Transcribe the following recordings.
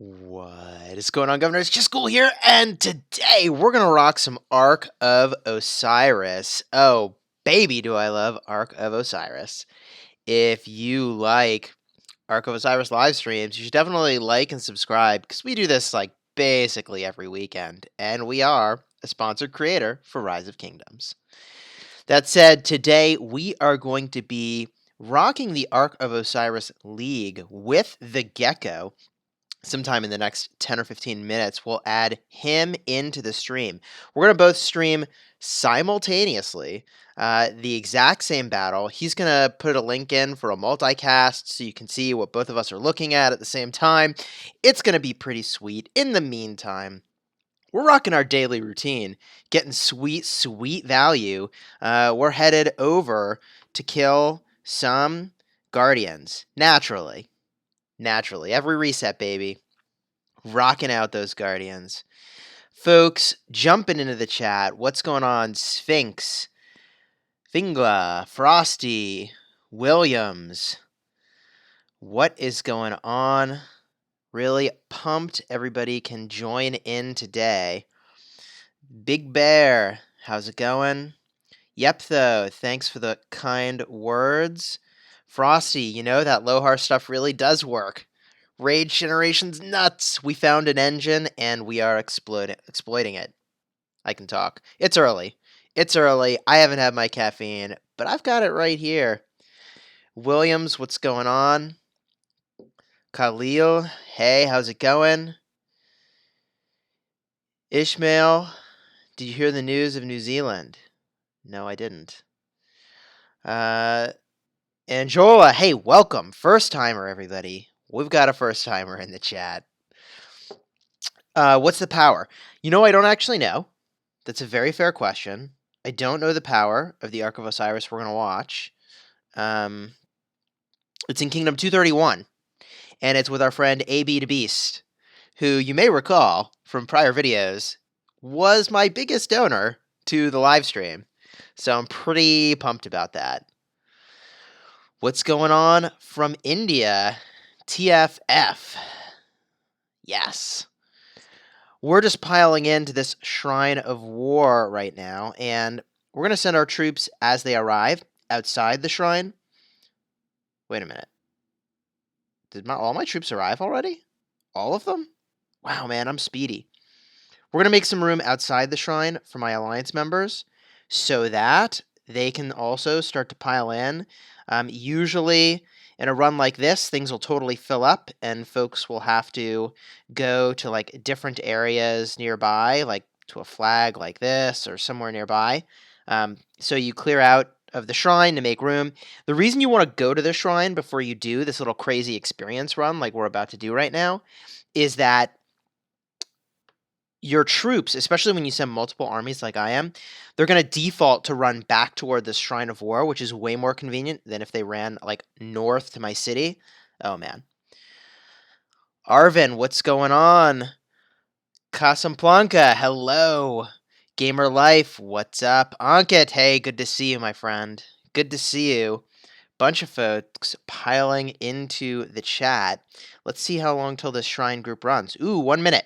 What is going on, Governors? Chisgule here, and today we're going to rock some ARK of OSIRIS. Oh, baby, do I love ARK of OSIRIS. If you like ARK of OSIRIS live streams, you should definitely like and subscribe, because we do this, like, basically every weekend, and we are a sponsored creator for Rise of Kingdoms. That said, today we are going to be rocking the ARK of OSIRIS League with the Gecko. Sometime in the next 10 or 15 minutes, we'll add him into the stream. We're going to both stream simultaneously the exact same battle. He's going to put a link in for a multicast so you can see what both of us are looking at the same time. It's going to be pretty sweet. In the meantime, we're rocking our daily routine, getting sweet, sweet value. We're headed over to kill some Guardians, naturally. Every reset, baby. Rocking out those Guardians. Folks, jumping into the chat. What's going on? Sphinx, Fingla, Frosty, Williams. What is going on? Really pumped everybody can join in today. Big Bear, how's it going? Yep, though. Thanks for the kind words. Frosty, you know, that Lohar stuff really does work. Rage Generation's nuts. We found an engine, and we are exploiting it. I can talk. It's early. I haven't had my caffeine, but I've got it right here. Williams, what's going on? Khalil, hey, how's it going? Ishmael, did you hear the news of New Zealand? No, I didn't. Angela, hey, welcome. First timer, everybody. We've got a first timer in the chat. What's the power? You know, I don't actually know. That's a very fair question. I don't know the power of the ARK of OSIRIS we're going to watch. It's in Kingdom 231, and it's with our friend AB the Beast, who you may recall from prior videos was my biggest donor to the live stream. So I'm pretty pumped about that. What's going on from India? TFF. Yes. We're just piling into this Shrine of War right now, and we're going to send our troops as they arrive outside the shrine. Wait a minute. Did all my troops arrive already? All of them? Wow, man, I'm speedy. We're going to make some room outside the shrine for my alliance members so that they can also start to pile in. Usually, in a run like this, things will totally fill up, and folks will have to go to like different areas nearby, like to a flag like this or somewhere nearby. So you clear out of the shrine to make room. The reason you want to go to the shrine before you do this little crazy experience run like we're about to do right now is that your troops, especially when you send multiple armies like I am, they're going to default to run back toward the Shrine of War, which is way more convenient than if they ran like north to my city. Oh, man. Arvin, what's going on? Casablanca, hello. Gamer Life, what's up? Ankit, hey, good to see you, my friend. Good to see you. Bunch of folks piling into the chat. Let's see how long till this shrine group runs. Ooh, 1 minute.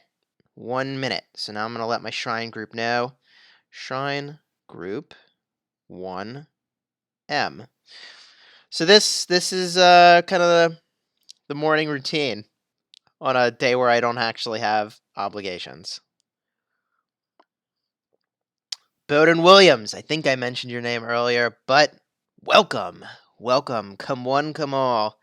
1 minute. So now I'm going to let my shrine group know. Shrine group 1M. So this is kind of the morning routine on a day where I don't actually have obligations. Bowden Williams, I think I mentioned your name earlier, but welcome. Welcome. Come one, come all.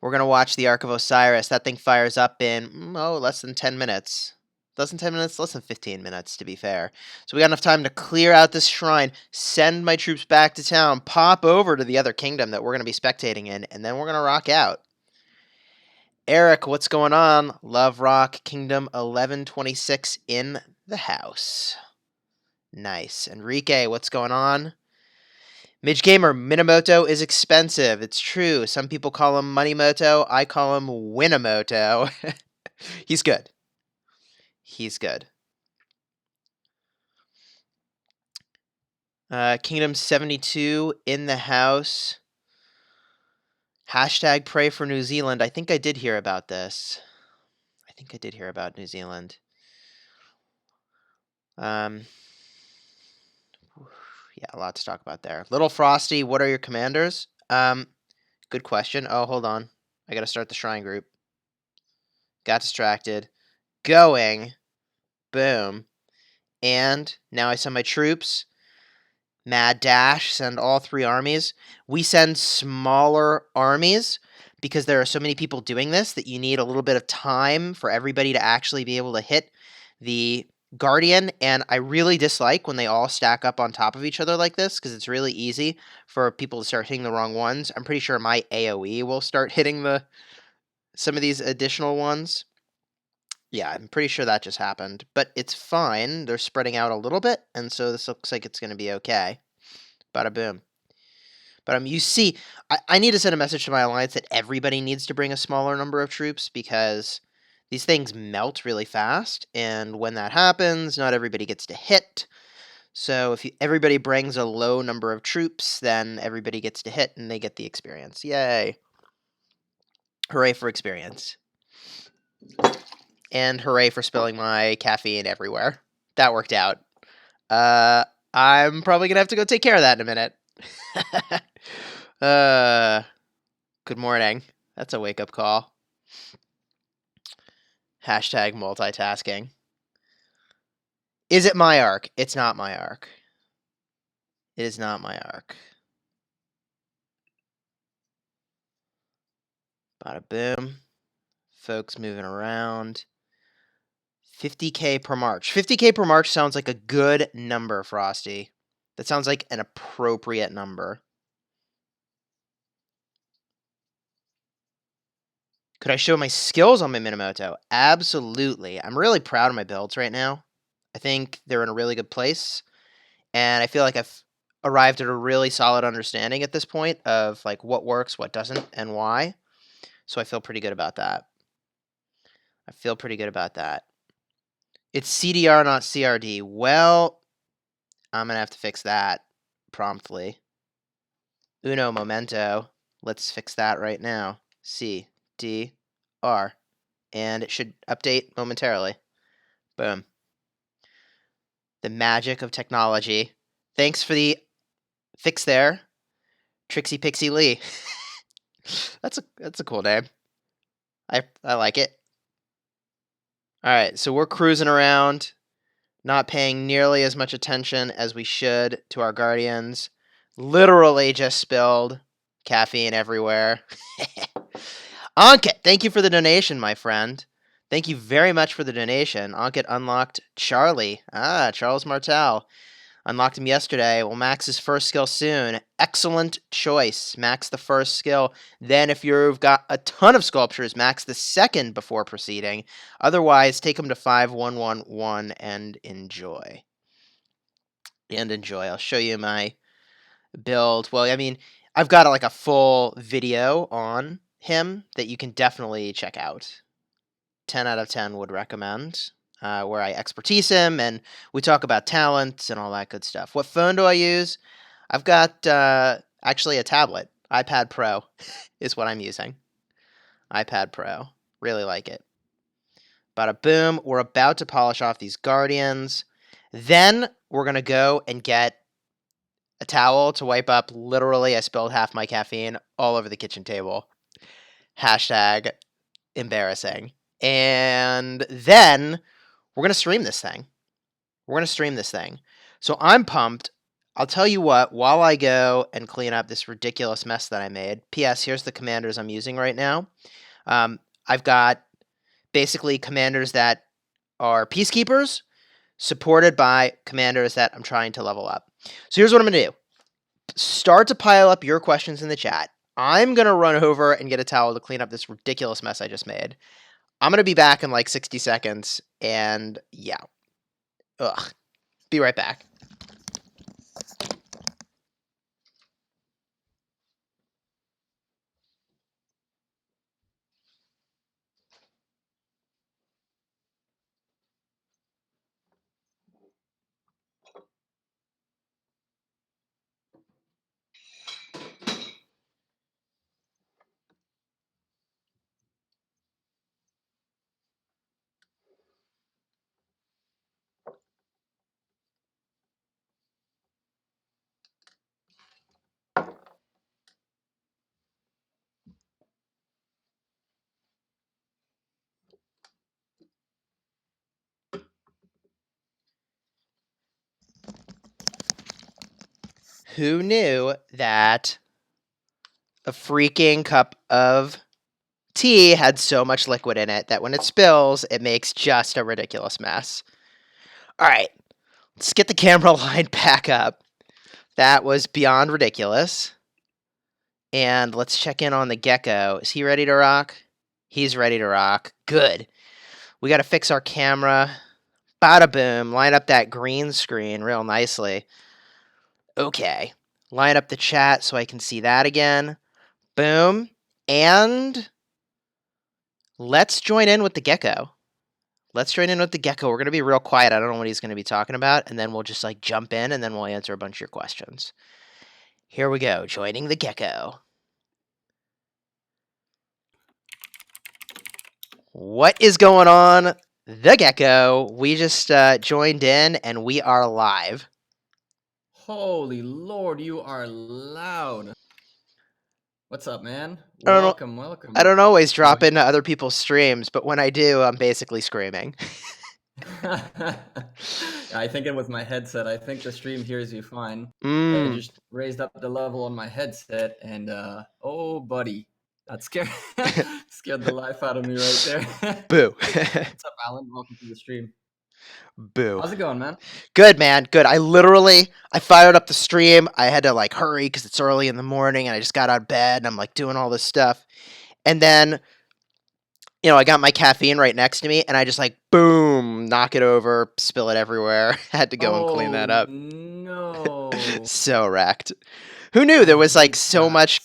We're going to watch the ARK of OSIRIS. That thing fires up in, less than 10 minutes. Less than 10 minutes? Less than 15 minutes, to be fair. So we got enough time to clear out this shrine, send my troops back to town, pop over to the other kingdom that we're going to be spectating in, and then we're going to rock out. Eric, what's going on? Love Rock Kingdom 1126 in the house. Nice. Enrique, what's going on? Midge Gamer, Minamoto is expensive. It's true. Some people call him Moneymoto. I call him Winamoto. He's good. He's good. Kingdom 72 in the house. Hashtag pray for New Zealand. I think I did hear about this. I I think I did hear about New Zealand. Yeah, a lot to talk about there. Little Frosty, what are your commanders? Good question. Oh, hold on. I gotta start the shrine group. Got distracted. Going. Boom. And now I send my troops. Mad Dash, send all 3 armies. We send smaller armies because there are so many people doing this that you need a little bit of time for everybody to actually be able to hit the Guardian, and I really dislike when they all stack up on top of each other like this because it's really easy for people to start hitting the wrong ones. I'm pretty sure my AoE will start hitting some of these additional ones. Yeah, I'm pretty sure that just happened, but it's fine. They're spreading out a little bit, and so this looks like it's going to be okay. Bada boom. But you see, I need to send a message to my alliance that everybody needs to bring a smaller number of troops because these things melt really fast, and when that happens, not everybody gets to hit. So if everybody brings a low number of troops, then everybody gets to hit, and they get the experience. Yay. Hooray for experience. And hooray for spilling my caffeine everywhere. That worked out. I'm probably going to have to go take care of that in a minute. Good morning. That's a wake-up call. Hashtag multitasking. Is it my ARK? It's not my ARK. It is not my ARK. Bada boom. Folks moving around. 50K per march. 50K per march sounds like a good number, Frosty. That sounds like an appropriate number. Could I show my skills on my Minamoto? Absolutely. I'm really proud of my builds right now. I think they're in a really good place. And I feel like I've arrived at a really solid understanding at this point of like what works, what doesn't, and why. So I feel pretty good about that. It's CDR, not CRD. Well, I'm going to have to fix that promptly. Uno momento. Let's fix that right now. CDR. And it should update momentarily. Boom. The magic of technology. Thanks for the fix there, Trixie Pixie Lee. That's a cool name. I like it. All right, so we're cruising around, not paying nearly as much attention as we should to our guardians. Literally just spilled caffeine everywhere. Ankit, thank you for the donation, my friend. Thank you very much for the donation. Ankit unlocked Charlie. Charles Martel. Unlocked him yesterday. We'll max his first skill soon. Excellent choice. Max the first skill. Then if you've got a ton of sculptures, max the second before proceeding. Otherwise, take him to 5111 and enjoy. I'll show you my build. Well, I mean, I've got like a full video on him that you can definitely check out. 10 out of 10 would recommend. Where I expertise him and we talk about talents and all that good stuff. What phone do I use? I've got actually a tablet. iPad Pro is what I'm using. iPad Pro. Really like it. Bada boom. We're about to polish off these Guardians. Then we're going to go and get a towel to wipe up. Literally, I spilled half my caffeine all over the kitchen table. Hashtag embarrassing. And then we're going to stream this thing. So I'm pumped. I'll tell you what, while I go and clean up this ridiculous mess that I made, P.S., here's the commanders I'm using right now. I've got basically commanders that are peacekeepers supported by commanders that I'm trying to level up. So here's what I'm going to do. Start to pile up your questions in the chat. I'm going to run over and get a towel to clean up this ridiculous mess I just made. I'm going to be back in like 60 seconds, and yeah. Ugh. Be right back. Who knew that a freaking cup of tea had so much liquid in it that when it spills, it makes just a ridiculous mess? All right, let's get the camera line back up. That was beyond ridiculous. And let's check in on the gecko. Is he ready to rock? He's ready to rock. Good. We got to fix our camera. Bada boom. Line up that green screen real nicely. Okay. Line up the chat so I can see that again. Boom. And let's join in with the gecko. Let's join in with the gecko. We're going to be real quiet. I don't know what he's going to be talking about. And then we'll just like jump in and then we'll answer a bunch of your questions. Here we go. Joining the gecko. What is going on, the gecko? We just joined in and we are live. Holy Lord, you are loud. What's up, man? Welcome. I don't always drop into other people's streams, but when I do, I'm basically screaming. I think it was my headset. I think the stream hears you fine. I just raised up the level on my headset and oh buddy, that scared the life out of me right there. Boo. What's up, Alan? Welcome to the stream. Boo. How's it going, man? Good, man. Good. I fired up the stream. I had to like hurry because it's early in the morning and I just got out of bed and I'm like doing all this stuff. And then, you know, I got my caffeine right next to me and I just like, boom, knock it over, spill it everywhere. Had to go and clean that up. No. So wrecked. Who knew there was like so much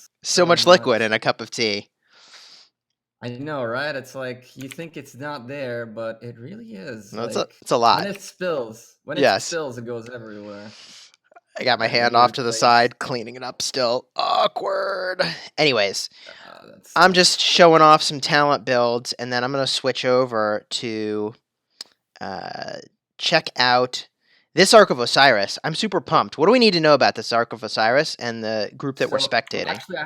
liquid in a cup of tea? I know, right? It's like you think it's not there, but it really is. No, like, it's a lot. When it spills, it goes everywhere. I got my hand off to the side, cleaning it up still. Awkward. Anyways, I'm just showing off some talent builds, and then I'm going to switch over to check out this ARK of OSIRIS. I'm super pumped. What do we need to know about this ARK of OSIRIS and the group that we're spectating? Actually,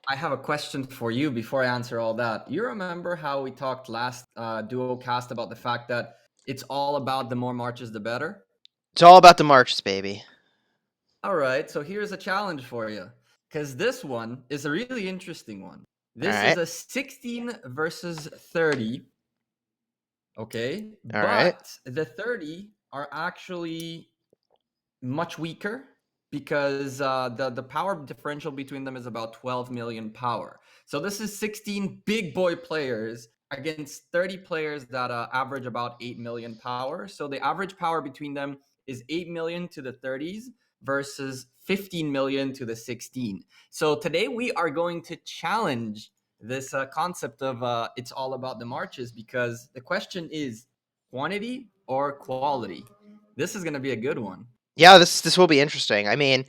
I have a question for you before I answer all that. You remember how we talked last duo cast about the fact that it's all about the more marches, the better? It's all about the marches, baby. All right, so here's a challenge for you, because this one is a really interesting one. This is a 16 versus 30. Okay, but the 30 are actually much weaker because the power differential between them is about 12 million power. So this is 16 big boy players against 30 players that average about 8 million power. So the average power between them is 8 million to the 30s versus 15 million to the 16. So today we are going to challenge this concept of it's all about the marches, because the question is quantity or quality. This is going to be a good one. Yeah, this will be interesting. I mean,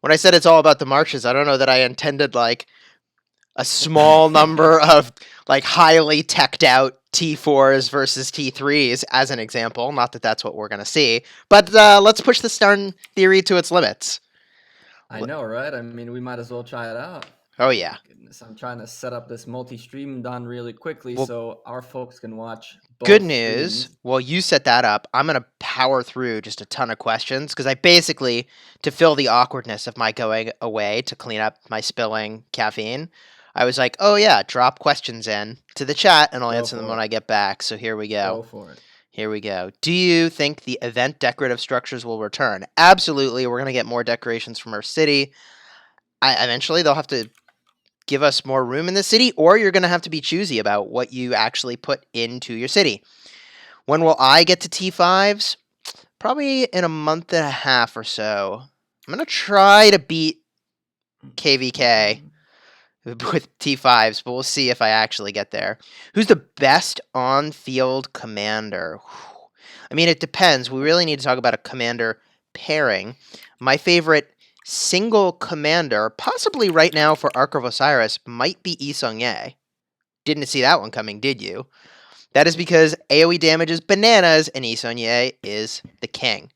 when I said it's all about the marches, I don't know that I intended like a small number of like highly teched out T4s versus T3s as an example. Not that that's what we're going to see, but let's push the darn theory to its limits. I know, right? I mean, we might as well try it out. Oh, yeah. Goodness, I'm trying to set up this multi-stream done really quickly so our folks can watch both good news. streams. Well, you set that up. I'm going to power through just a ton of questions because I basically, to fill the awkwardness of my going away to clean up my spilling caffeine, I was like, oh, yeah, drop questions in to the chat and I'll answer them when I get back. So here we go. Go for it. Here we go. Do you think the event decorative structures will return? Absolutely. We're going to get more decorations from our city. Eventually, they'll have to give us more room in the city, or you're going to have to be choosy about what you actually put into your city. When will I get to T5s? Probably in a month and a half or so. I'm going to try to beat KVK with T5s, but we'll see if I actually get there. Who's the best on-field commander? I mean, it depends. We really need to talk about a commander pairing. My favorite single commander, possibly right now for ARK of OSIRIS, might be Yi Seong-Ye. Didn't see that one coming, did you? That is because AoE damage is bananas, and Yi Seong-Ye is the king.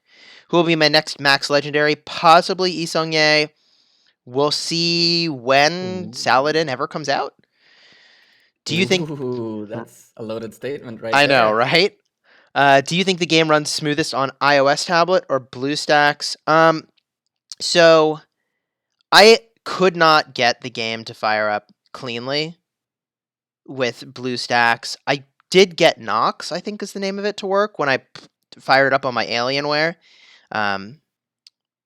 Who will be my next max legendary? Possibly Yi Seong-Ye. We'll see when Saladin ever comes out. Do you think... Ooh, that's a loaded statement right I there. know, right? Do you think the game runs smoothest on iOS tablet or BlueStacks? So I could not get the game to fire up cleanly with BlueStacks. I did get Nox, I think is the name of it, to work when I fired it up on my Alienware. The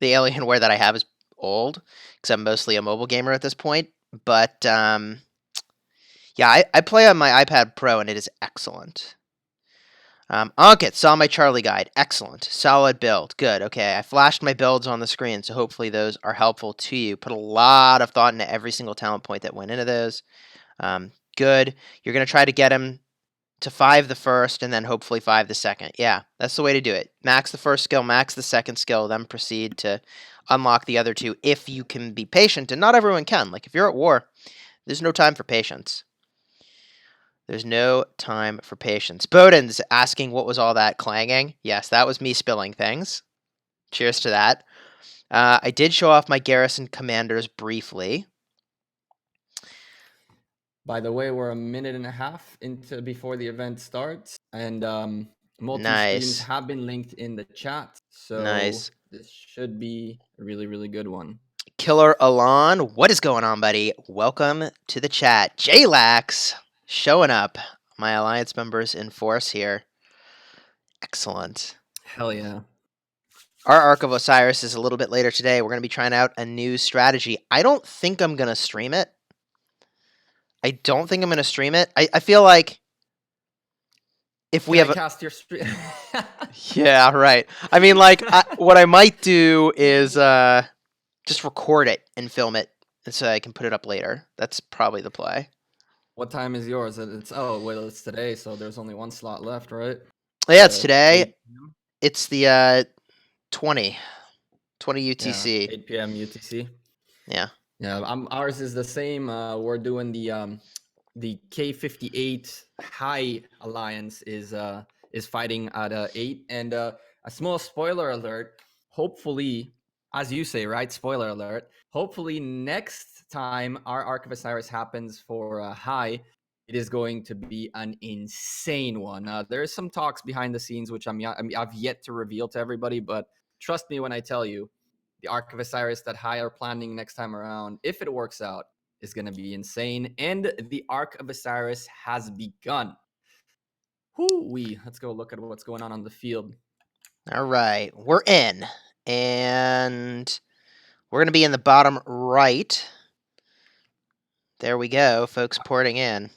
Alienware that I have is old because I'm mostly a mobile gamer at this point. But yeah, I play on my iPad Pro and it is excellent. Ankit saw my Charlie guide. Excellent. Solid build. Good. Okay, I flashed my builds on the screen, so hopefully those are helpful to you. Put a lot of thought into every single talent point that went into those. Good. You're going to try to get him to 5 the first, and then hopefully 5 the second. Yeah, that's the way to do it. Max the first skill, max the second skill, then proceed to unlock the other two if you can be patient, and not everyone can. Like, if you're at war, there's no time for patience. There's no time for patience. Bowden's asking what was all that clanging. Yes, that was me spilling things. Cheers to that. I did show off my garrison commanders briefly. By the way, we're a minute and a half into before the event starts, and multi-streams Nice. have been linked in the chat, so Nice. this should be a really, really good one. Killer Alon, what is going on, buddy? Welcome to the chat. Jlax showing up. My alliance members in force here. Excellent. Hell yeah. Our Ark of Osiris is a little bit later today. We're going to be trying out a new strategy. I don't think I'm going to stream it. I feel like if we have cast your stream. Yeah, right. I mean, like, what I might do is just record it and film it, and so I can put it up later. That's probably the play. What time is yours? It's today, so there's only one slot left, right? Yeah, it's today. It's the 20 UTC. Yeah, 8 p.m. UTC. Yeah. Yeah, ours is the same. We're doing the K58 High Alliance is fighting at 8, and a small spoiler alert. Hopefully, as you say, right? Spoiler alert. Hopefully, next time our Ark of Osiris happens for High, it is going to be an insane one. There's some talks behind the scenes which I've yet to reveal to everybody, but trust me when I tell you, the Ark of Osiris that High are planning next time around, if it works out, is going to be insane. And the Ark of Osiris has begun. Let's go look at what's going on the field. All right, we're in, and we're going to be in the bottom right. There we go, folks porting in.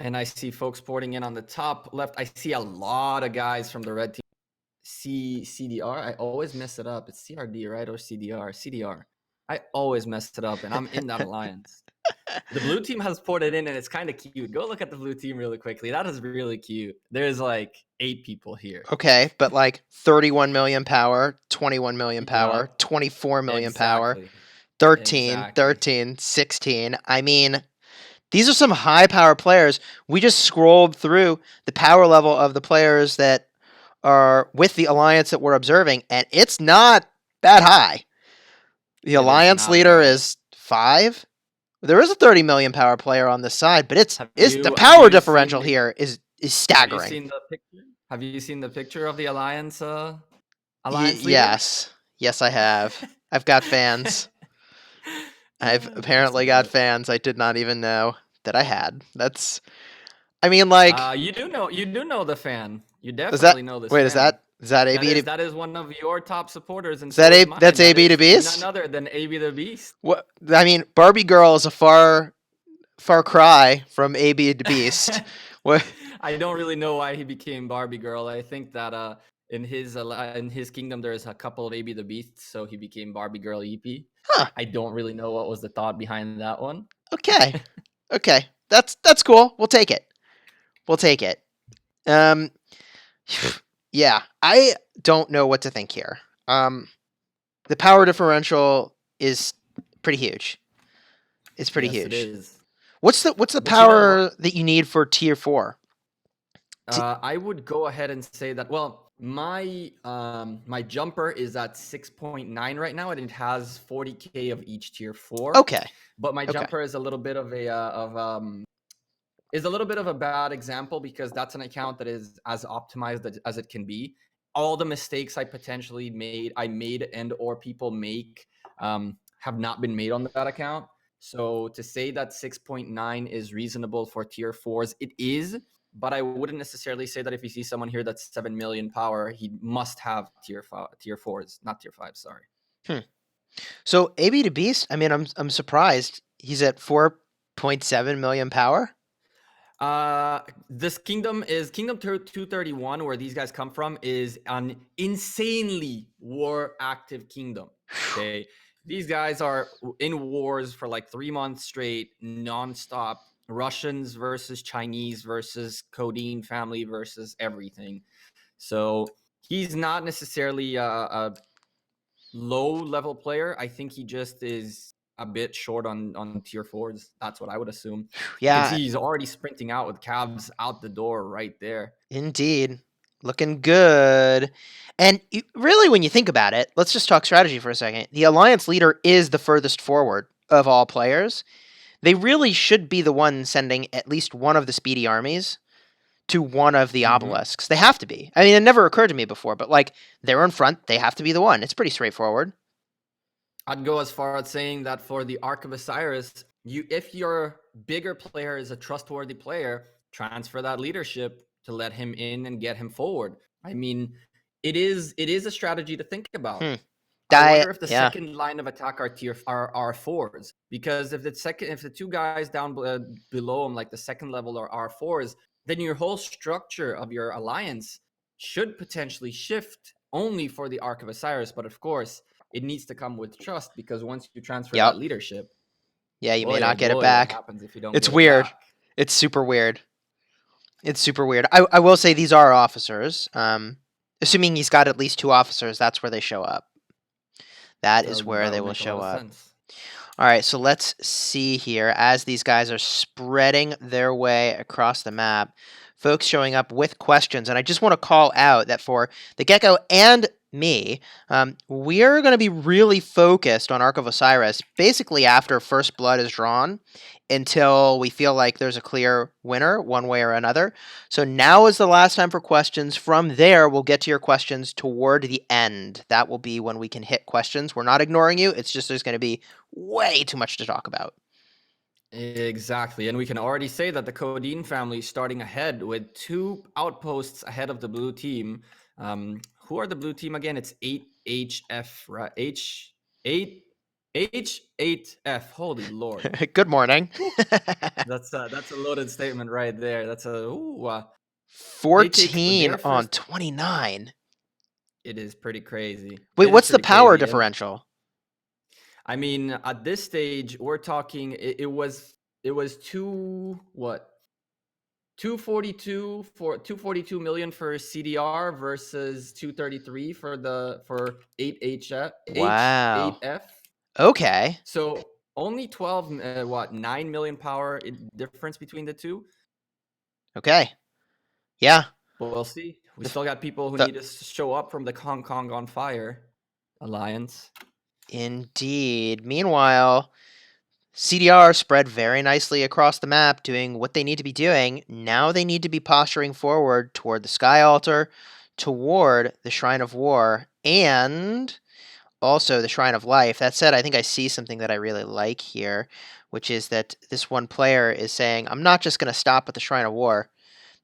And I see folks porting in on the top left. I see a lot of guys from the red team. CDR. I always mess it up. It's CRD, right? Or CDR? CDR. I always mess it up, and I'm in that alliance. The blue team has ported in, and it's kind of cute. Go look at the blue team really quickly. That is really cute. There's like 8 people here. Okay, but like 31 million power, 21 million power, 24 million power, 13, 16. I mean, these are some high power players. We just scrolled through the power level of the players that are with the alliance that we're observing, and it's not that high. The alliance leader is 5. There is a 30 million power player on this side, but the power differential here is staggering. Have you seen the picture? Have you seen the picture of the alliance leader? Yes, I have. I've got fans. I've apparently got fans I did not even know that I had. I mean, like, you do know the fan. You definitely know this. Wait, fan. Is that AB? That is one of your top supporters, and that's AB to Beast. None other than AB the Beast. What I mean, Barbie Girl is a far cry from AB to Beast. What? I don't really know why he became Barbie Girl. I think that in his kingdom there's a couple of AB the Beasts, so he became Barbie Girl EP. Huh. I don't really know what was the thought behind that one. Okay, okay, that's cool. We'll take it. Yeah, I don't know what to think here. The power differential is pretty huge. It's pretty huge. It is. What's the power that you need for tier 4? I would go ahead and say that. Well, my jumper is at 6.9 right now, and it has 40k of each tier 4. Okay. But my jumper is a little bit of a bad example because that's an account that is as optimized as it can be. All the mistakes I potentially made and or people make have not been made on that account. So to say that 6.9 is reasonable for tier 4s, it is, but I wouldn't necessarily say that if you see someone here that's 7 million power, he must have tier 4s, not tier 5, sorry. Hmm. So AB to Beast, I mean, I'm surprised. He's at 4.7 million power. This kingdom is Kingdom 231, where these guys come from, is an insanely war active kingdom. Okay, these guys are in wars for like 3 months straight, nonstop. Russians versus Chinese versus Codeine family versus everything. So he's not necessarily a low level player. I think he just is a bit short on tier 4s. That's what I would assume. You can Yeah, see he's already sprinting out with calves out the door right there. indeed. Looking good. And really, when you think about it, let's just talk strategy for a second. The Alliance leader is the furthest forward of all players. They really should be the one sending at least one of the speedy armies to one of the Mm-hmm. obelisks. They have to be. I mean, it never occurred to me before, but like they're in front, they have to be the one. It's pretty straightforward. I'd go as far as saying that for the Ark of Osiris, if your bigger player is a trustworthy player, transfer that leadership to let him in and get him forward. I mean, it is a strategy to think about. Hmm. I wonder if the Yeah. second line of attack are fours, because if the two guys down below him, like the second level, are R4s, then your whole structure of your alliance should potentially shift only for the Ark of Osiris. But of course, it needs to come with trust, because once you transfer Yep. that leadership, Yeah, you may boy oh not get it boy, what back. happens if you don't It's get it weird. back? It's super weird. It's super weird. I will say these are officers. Assuming he's got at least two officers, that's where they show up. That is where That they would will make a lot show of up. sense. All right, so let's see here as these guys are spreading their way across the map. Folks showing up with questions, and I just want to call out that for the Gecko and me, we're going to be really focused on Ark of Osiris basically after First Blood is drawn until we feel like there's a clear winner one way or another. So now is the last time for questions. From there, we'll get to your questions toward the end. That will be when we can hit questions. We're not ignoring you. It's just there's going to be way too much to talk about. Exactly. And we can already say that the Codeine family is starting ahead with 2 outposts ahead of the blue team. Who are the blue team again? It's 8HF, right? H8F. Holy Lord. Good morning. Whew. That's a loaded statement right there. They take 14 their on first. 29. It is pretty crazy. Wait, It is what's the pretty power crazy. And differential? I mean, at this stage, we're talking. It was 242 million for CDR versus 233 for 8HF Wow. H8F. Okay. So only 9 million power difference between the two. Okay. Yeah. But we'll see. We The, still got people who the need to show up from the Hong Kong on Fire Alliance. Indeed. Meanwhile, CDR spread very nicely across the map, doing what they need to be doing. Now they need to be posturing forward toward the Sky Altar, toward the Shrine of War, and also the Shrine of Life. That said, I think I see something that I really like here, which is that this one player is saying, I'm not just going to stop at the Shrine of War.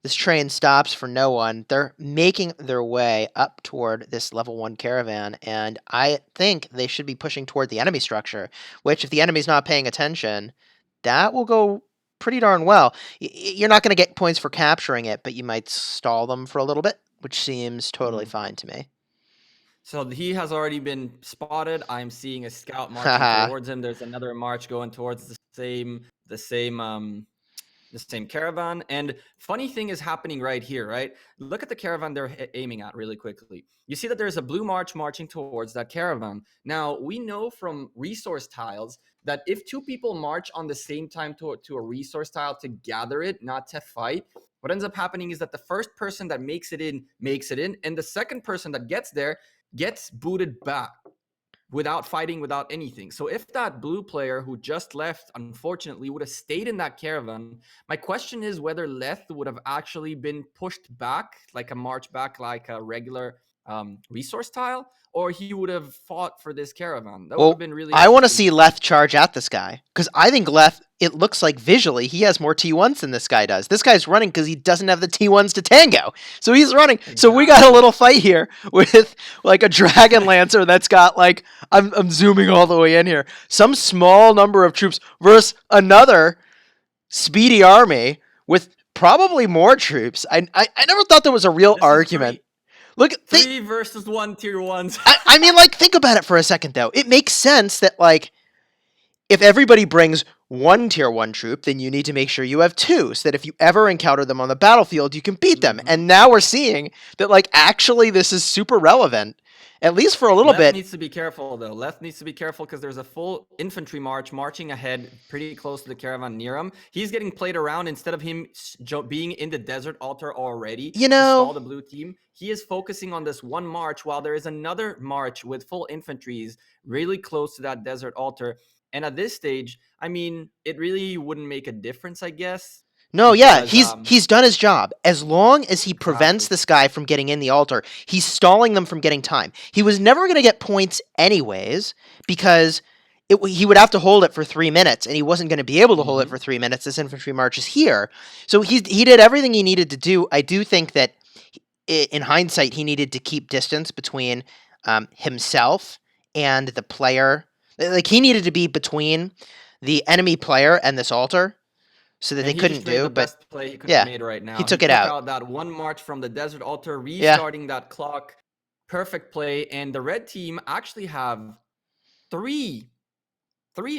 This train stops for no one. They're making their way up toward this level 1 caravan, and I think they should be pushing toward the enemy structure, which, if the enemy's not paying attention, that will go pretty darn well. You're not going to get points for capturing it, but you might stall them for a little bit, which seems totally Mm. fine to me. So he has already been spotted. I'm seeing a scout marching Haha. towards him. There's another march going towards the same caravan. And funny thing is happening right here, right? Look at the caravan they're aiming at really quickly. You see that there's a blue march marching towards that caravan. Now, we know from resource tiles that if two people march on the same time to a resource tile to gather it, not to fight, what ends up happening is that the first person that makes it in, and the second person that gets there gets booted back without fighting, without anything. So if that blue player who just left, unfortunately, would have stayed in that caravan, my question is whether Leth would have actually been pushed back, like a march back, like a regular resource tile, or he would have fought for this caravan. That would have Well, been really I want to interesting see to see. Leth charge at this guy because I think Leth. It looks like visually he has more T1s than this guy does. This guy's running because he doesn't have the T1s to tango, so he's running. So we got a Exactly. little fight here with like a Dragon Lancer that's got like I'm zooming all the way in here. Some small number of troops versus another speedy army with probably more troops. I never thought there was a real This is argument. Look, three versus one tier ones. I mean, like, think about it for a second, though. It makes sense that, like, if everybody brings one tier 1 troop, then you need to make sure you have two, so that if you ever encounter them on the battlefield, you can beat them. And now we're seeing that, like, actually this is super relevant, at least for a little Leth bit. needs to be careful, though. Leth needs to be careful because there's a full infantry marching ahead pretty close to the caravan near him. He's getting played around instead of him being in the desert altar already You to know, stall the blue team. He is focusing on this one march while there is another march with full infantries really close to that desert altar. And at this stage, I mean, it really wouldn't make a difference, I guess. no, yeah, Because he's done his job. As long as he prevents exactly. this guy from getting in the altar, he's stalling them from getting time. He was never going to get points anyways because he would have to hold it for 3 minutes, and he wasn't going to be able to hold it for 3 minutes. This infantry march is here, so he did everything he needed to do. I do think that in hindsight, he needed to keep distance between himself and the player. Like he needed to be between the enemy player and this altar, so that And they he couldn't just made do. the But best play he could have yeah, made right he now. He took it took out. out that one march from the desert altar, Yeah. restarting that clock. Perfect play. And the red team actually have three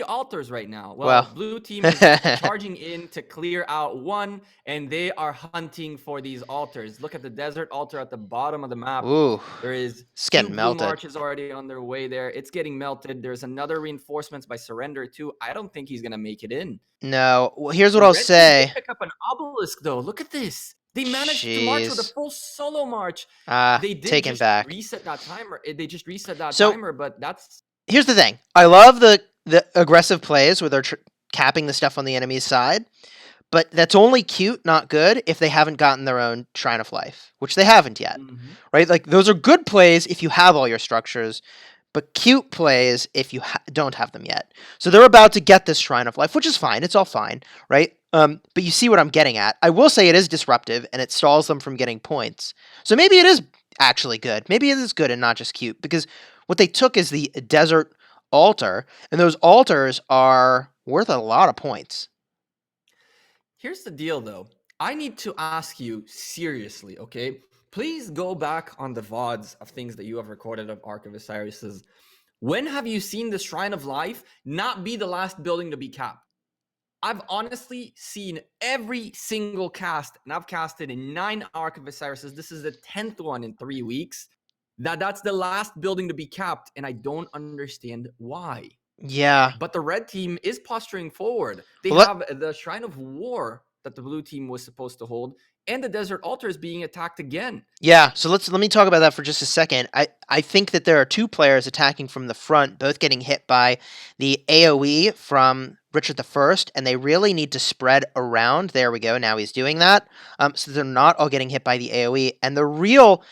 altars right now. Well, Well. blue team is charging in to clear out one, and they are hunting for these altars. Look at the desert altar at the bottom of the map. Ooh, There is it's two getting blue melted. marches already on their way there. It's getting melted. There's another reinforcements by Surrender too. I don't think he's gonna make it in. No, well, here's what The I'll red team did say. pick up an obelisk, though. Look at this. They managed to march with a Jeez. full solo march. They did Taken just back. reset that timer. They just reset that So timer, but that's here's the thing. I love the aggressive plays where they're capping the stuff on the enemy's side, but that's only cute, not good, if they haven't gotten their own Shrine of Life, which they haven't yet, right? Like those are good plays if you have all your structures, but cute plays if you don't have them yet. So they're about to get this Shrine of Life, which is fine. It's all fine, right? But you see what I'm getting at. I will say it is disruptive, and it stalls them from getting points. So maybe it is actually good. Maybe it is good and not just cute, because what they took is the desert altar, and those altars are worth a lot of points. Here's the deal, though. I need to ask you seriously, okay? Please go back on the VODs of things that you have recorded of ARK of OSIRIS. When have you seen the Shrine of Life not be the last building to be capped? I've honestly seen every single cast, and I've casted in 9 ARK of OSIRIS. This is the 10th one in 3 weeks. That's the last building to be capped, and I don't understand why. Yeah. But the red team is posturing forward. They have the Shrine of War that the blue team was supposed to hold, and the desert altar is being attacked again. Yeah, so let me talk about that for just a second. I think that there are two players attacking from the front, both getting hit by the AoE from Richard I, and they really need to spread around. There we go. Now he's doing that. So they're not all getting hit by the AoE. And the real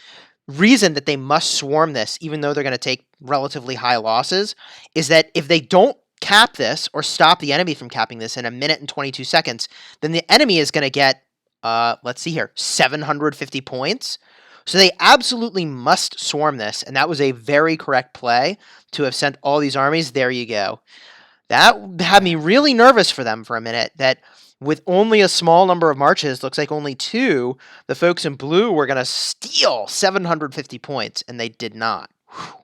reason that they must swarm this, even though they're going to take relatively high losses, is that if they don't cap this or stop the enemy from capping this in 1 minute and 22 seconds, then the enemy is going to get, let's see here, 750 points. So they absolutely must swarm this, and that was a very correct play to have sent all these armies. There you go. That had me really nervous for them for a minute, that with only a small number of marches, looks like only 2, the folks in blue were going to steal 750 points, and they did not. Whew.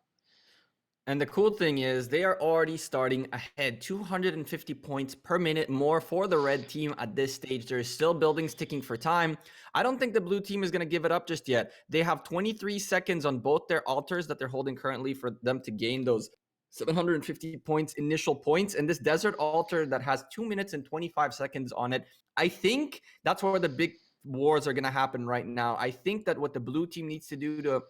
And the cool thing is they are already starting ahead, 250 points per minute more for the red team at this stage. There's still buildings ticking for time. I don't think the blue team is going to give it up just yet. They have 23 seconds on both their altars that they're holding currently for them to gain those 750 points, initial points. And this desert altar that has 2 minutes and 25 seconds on it, I think that's where the big wars are going to happen right now. I think that what the blue team needs to do to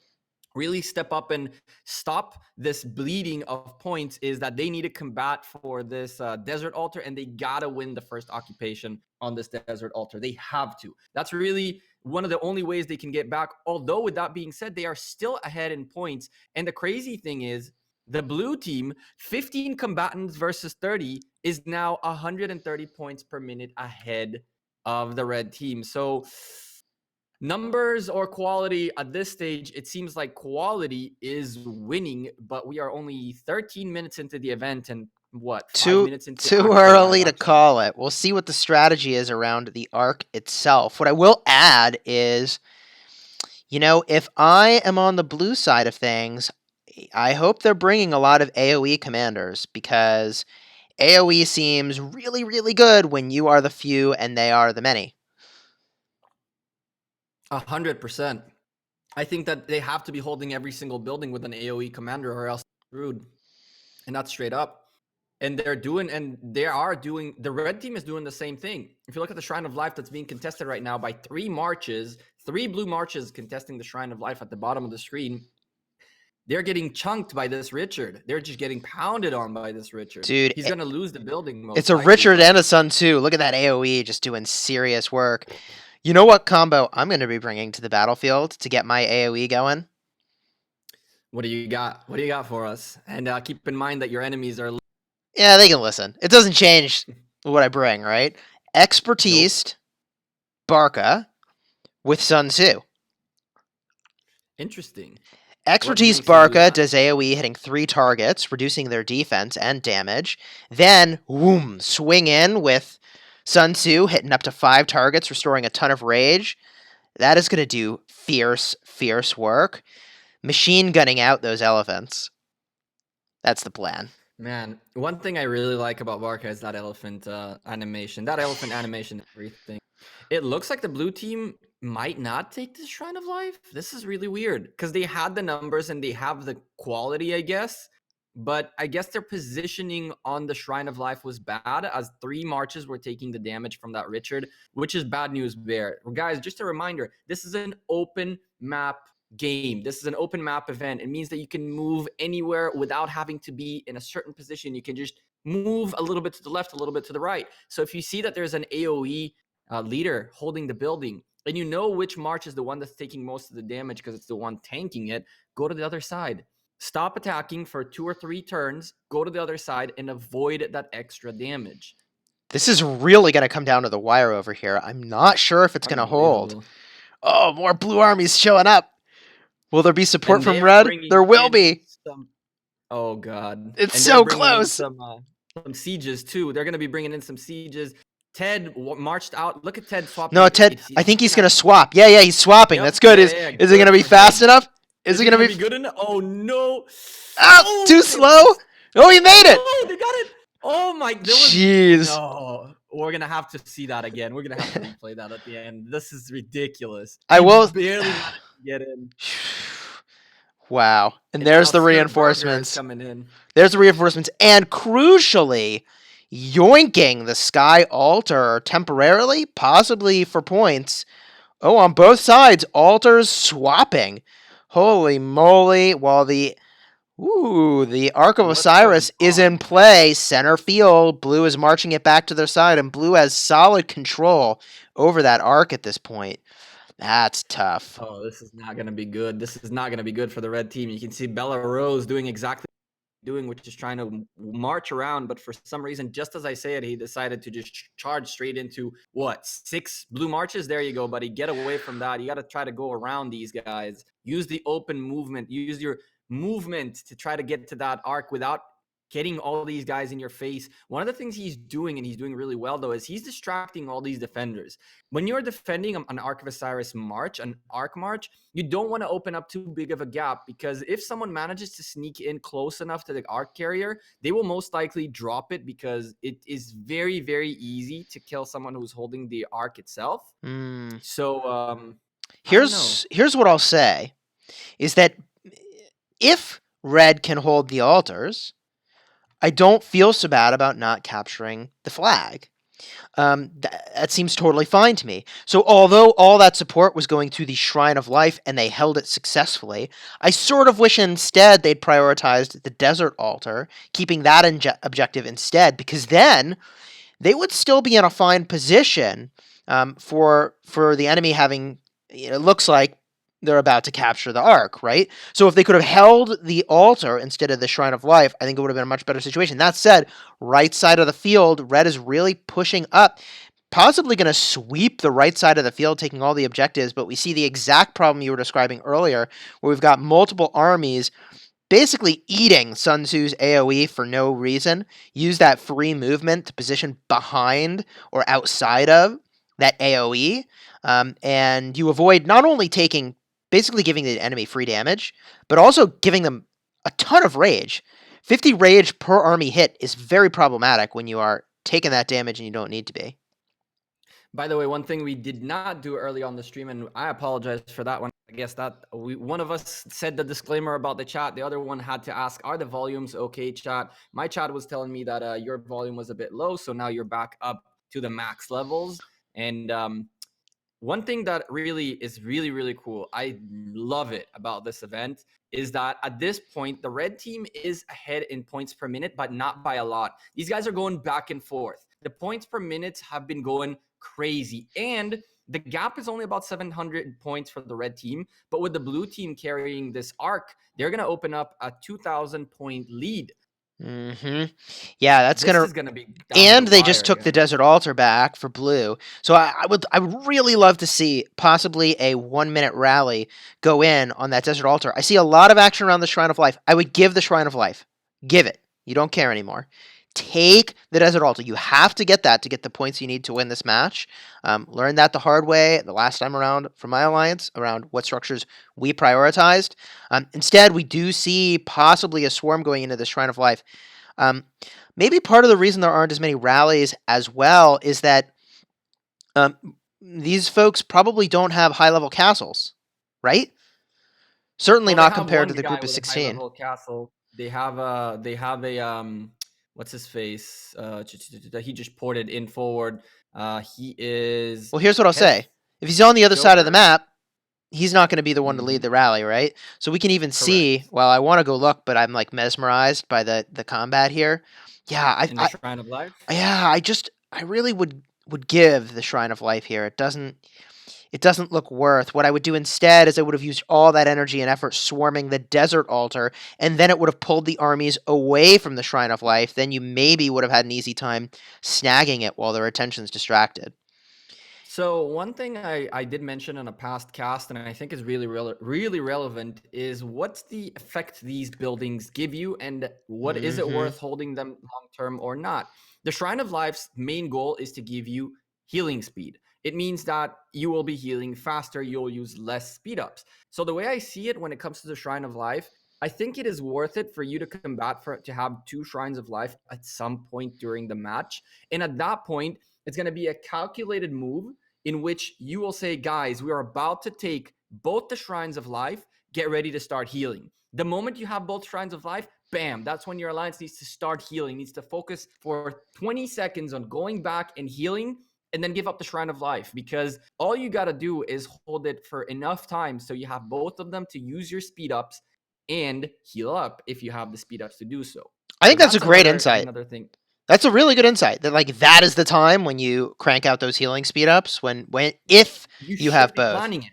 really step up and stop this bleeding of points is that they need to combat for this desert altar, and they gotta win the first occupation on this desert altar. They have to. That's really one of the only ways they can get back. Although, with that being said, they are still ahead in points. And the crazy thing is, the blue team, 15 combatants versus 30, is now 130 points per minute ahead of the red team. So numbers or quality at this stage, it seems like quality is winning, but we are only 13 minutes into the event and what, 5 minutes into the too actual live early to action. call it. We'll see what the strategy is around the ARK itself. What I will add is, if I am on the blue side of things, I hope they're bringing a lot of AoE commanders, because AoE seems really, really good when you are the few and they are the many. 100%. I think that they have to be holding every single building with an AoE commander, or else screwed. And that's straight up. And the red team is doing the same thing. If you look at the Shrine of Life that's being contested right now by 3 blue marches contesting the Shrine of Life at the bottom of the screen. They're getting chunked by this Richard. They're just getting pounded on by this Richard. Dude, he's going to lose the building most it's a likely, Richard and a Sun too. Look at that AoE just doing serious work. You know what combo I'm going to be bringing to the battlefield to get my AoE going? What do you got? What do you got for us? And keep in mind that your enemies are... Yeah, they can listen. It doesn't change what I bring, right? Expertise, nope. Barca with Sun Tzu. Interesting. Expertise Barca does AoE hitting 3 targets, reducing their defense and damage. Then, whoom, swing in with Sun Tzu, hitting up to 5 targets, restoring a ton of rage. That is going to do fierce, fierce work. Machine gunning out those elephants. That's the plan. Man, one thing I really like about Barca is that elephant animation. That elephant animation is everything. It looks like the blue team might not take the Shrine of Life. This is really weird because they had the numbers and they have the quality, I guess. But I guess their positioning on the Shrine of Life was bad, as 3 marches were taking the damage from that Richard, which is bad news there. Guys, just a reminder, this is an open map game. This is an open map event. It means that you can move anywhere without having to be in a certain position. You can just move a little bit to the left, a little bit to the right. So if you see that there's an AoE leader holding the building, and you know which march is the one that's taking most of the damage because it's the one tanking it, go to the other side. Stop attacking for 2 or 3 turns, go to the other side, and avoid that extra damage. This is really going to come down to the wire over here. I'm not sure if it's going to hold. Oh, more blue armies showing up. Will there be support from red? There will be. Oh, God. It's so close. Some sieges, too. They're going to be bringing in some sieges. Ted marched out. Look at Ted swapping. No, Ted, I think he's going to swap. Yeah, he's swapping. Yep. That's good. Is it going to be fast enough? Is it going to be good enough? Oh, no. Oh, too slow? Oh, he made it. Oh, they got it. Oh, my. Jeez. No, we're going to have to see that again. We're going to have to replay that at the end. This is ridiculous. I will barely get in. Wow. And there's the reinforcements. Coming in. There's the reinforcements. And crucially, yoinking the Sky Altar temporarily, possibly for points. Oh, on both sides, altars swapping. Holy moly. While the Ark of Osiris is in play, center field. Blue is marching it back to their side, and blue has solid control over that Ark at this point. That's tough. Oh, this is not going to be good. This is not going to be good for the red team. You can see Bella Rose doing exactly what he's doing, which is trying to march around. But for some reason, just as I say it, he decided to just charge straight into, 6 blue marches? There you go, buddy. Get away from that. You got to try to go around these guys. Use the open movement. Use your movement to try to get to that Ark without getting all these guys in your face. One of the things he's doing, and he's doing really well, though, is he's distracting all these defenders. When you're defending an Ark of Osiris march, an Ark march, you don't want to open up too big of a gap, because if someone manages to sneak in close enough to the Ark carrier, they will most likely drop it, because it is very, very easy to kill someone who's holding the Ark itself. So here's what I'll say, is that if red can hold the altars, I don't feel so bad about not capturing the flag. That seems totally fine to me. So although all that support was going to the Shrine of Life and they held it successfully, I sort of wish instead they'd prioritized the Desert Altar, keeping that objective instead, because then they would still be in a fine position for the enemy having. It looks like they're about to capture the Ark, right? So if they could have held the altar instead of the Shrine of Life, I think it would have been a much better situation. That said, right side of the field, red is really pushing up, possibly going to sweep the right side of the field, taking all the objectives. But we see the exact problem you were describing earlier, where we've got multiple armies basically eating Sun Tzu's AoE for no reason. Use that free movement to position behind or outside of that AoE, and you avoid not only taking, basically giving the enemy free damage, but also giving them a ton of rage. 50 rage per army hit is very problematic when you are taking that damage and you don't need to be. By the way, one thing we did not do early on the stream, and I apologize for that one. I guess that one of us said the disclaimer about the chat. The other one had to ask, "Are the volumes okay?" Chat. My chat was telling me that your volume was a bit low, so now you're back up to the max levels. And one thing that really is really cool, I love it about this event, is that at this point the red team is ahead in points per minute, but not by a lot. These guys are going back and forth. The points per minute have been going crazy, and the gap is only about 700 points for the red team. But with the blue team carrying this arc, they're going to open up a 2,000 point lead. Yeah, that's This gonna. is going to be down to And the they just wire, took the guys. Desert Altar back for blue. So I would really love to see possibly a 1 minute rally go in on that Desert Altar. I see a lot of action around the Shrine of Life. I would give the Shrine of Life. Give it. You don't care anymore. Take the Desert Altar. You have to get that to get the points you need to win this match. Learned that the hard way the last time around from my alliance around what structures we prioritized. Instead, we do see possibly a swarm going into the Shrine of Life. Maybe part of the reason there aren't as many rallies as well is that um, these folks probably don't have high-level castles, right? Certainly Well, they not have compared to one the guy group of with a high 16. level castle. They have a what's his face? He just ported in forward. He is Well, here's what I'll Heath say. If he's on the other side of the Joker. map, he's not going to be the one to lead Hmm. the rally, right? So we can even see. Correct. Well, I want to go look, but I'm like mesmerized by the combat here. Yeah, In the Shrine of Life. I really would give the Shrine of Life here. It doesn't look worth. What I would do instead is I would have used all that energy and effort swarming the Desert Altar, and then it would have pulled the armies away from the Shrine of Life. Then you maybe would have had an easy time snagging it while their attention's distracted. So one thing I did mention in a past cast, and I think is really relevant, is what's the effect these buildings give you, and what is it Mm-hmm. worth holding them long term or not? The Shrine of Life's main goal is to give you healing speed. It means that you will be healing faster, you'll use less speed ups. So the way I see it when it comes to the Shrine of Life, I think it is worth it for you to combat for to have two Shrines of Life at some point during the match. And at that point, it's going to be a calculated move in which you will say, guys, we are about to take both the Shrines of Life, get ready to start healing. The moment you have both Shrines of Life, bam, that's when your alliance needs to start healing, needs to focus for 20 seconds on going back and healing, and then give up the Shrine of Life, because all you got to do is hold it for enough time so you have both of them to use your speed ups and heal up if you have the speed ups to do so. I So think that's a that's great another insight. another thing. That's a really good insight. That like that is the time when you crank out those healing speed ups when if You you should have be both. planning it.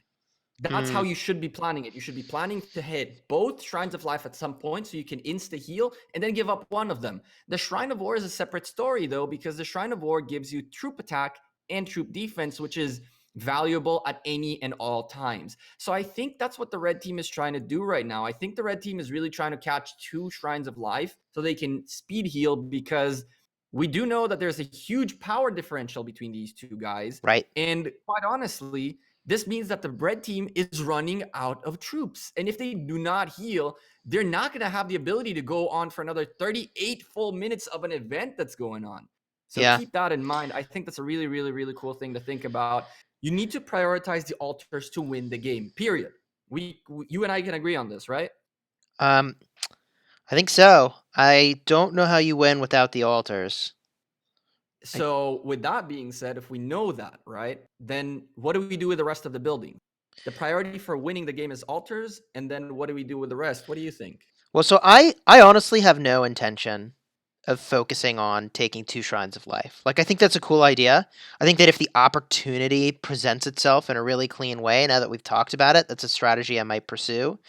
That's how you should be planning it. You should be planning to hit both Shrines of Life at some point so you can insta heal and then give up one of them. The Shrine of War is a separate story though, because the Shrine of War gives you troop attack and troop defense, which is valuable at any and all times. So I think that's what the red team is trying to do right now. I think the red team is really trying to catch two Shrines of Life so they can speed heal, because we do know that there's a huge power differential between these two guys. Right. And quite honestly, this means that the red team is running out of troops. And if they do not heal, they're not going to have the ability to go on for another 38 full minutes of an event that's going on. So Yeah. keep that in mind. I think that's a really cool thing to think about. You need to prioritize the altars to win the game, period. You and I can agree on this, right? I think so. I don't know how you win without the altars. So, with that being said, if we know that, right, then what do we do with the rest of the building? The priority for winning the game is altars, and then what do we do with the rest? What do you think? Well, so I honestly have no intention of focusing on taking 2 Shrines of Life. Like, I think that's a cool idea. I think that if the opportunity presents itself in a really clean way, now that we've talked about it, that's a strategy I might pursue.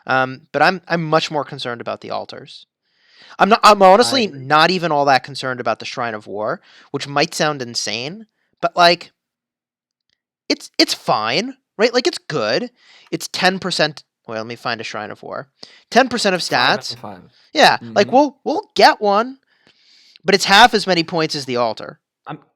But I'm much more concerned about the altars. I'm I honestly agree. not even all that concerned about the Shrine of War, which might sound insane, but like it's fine, right? Like it's good. It's 10%. Well, let me find a Shrine of War. 10% of Five stats. and five. Yeah, like Mm-hmm. we'll get one, but it's half as many points as the altar.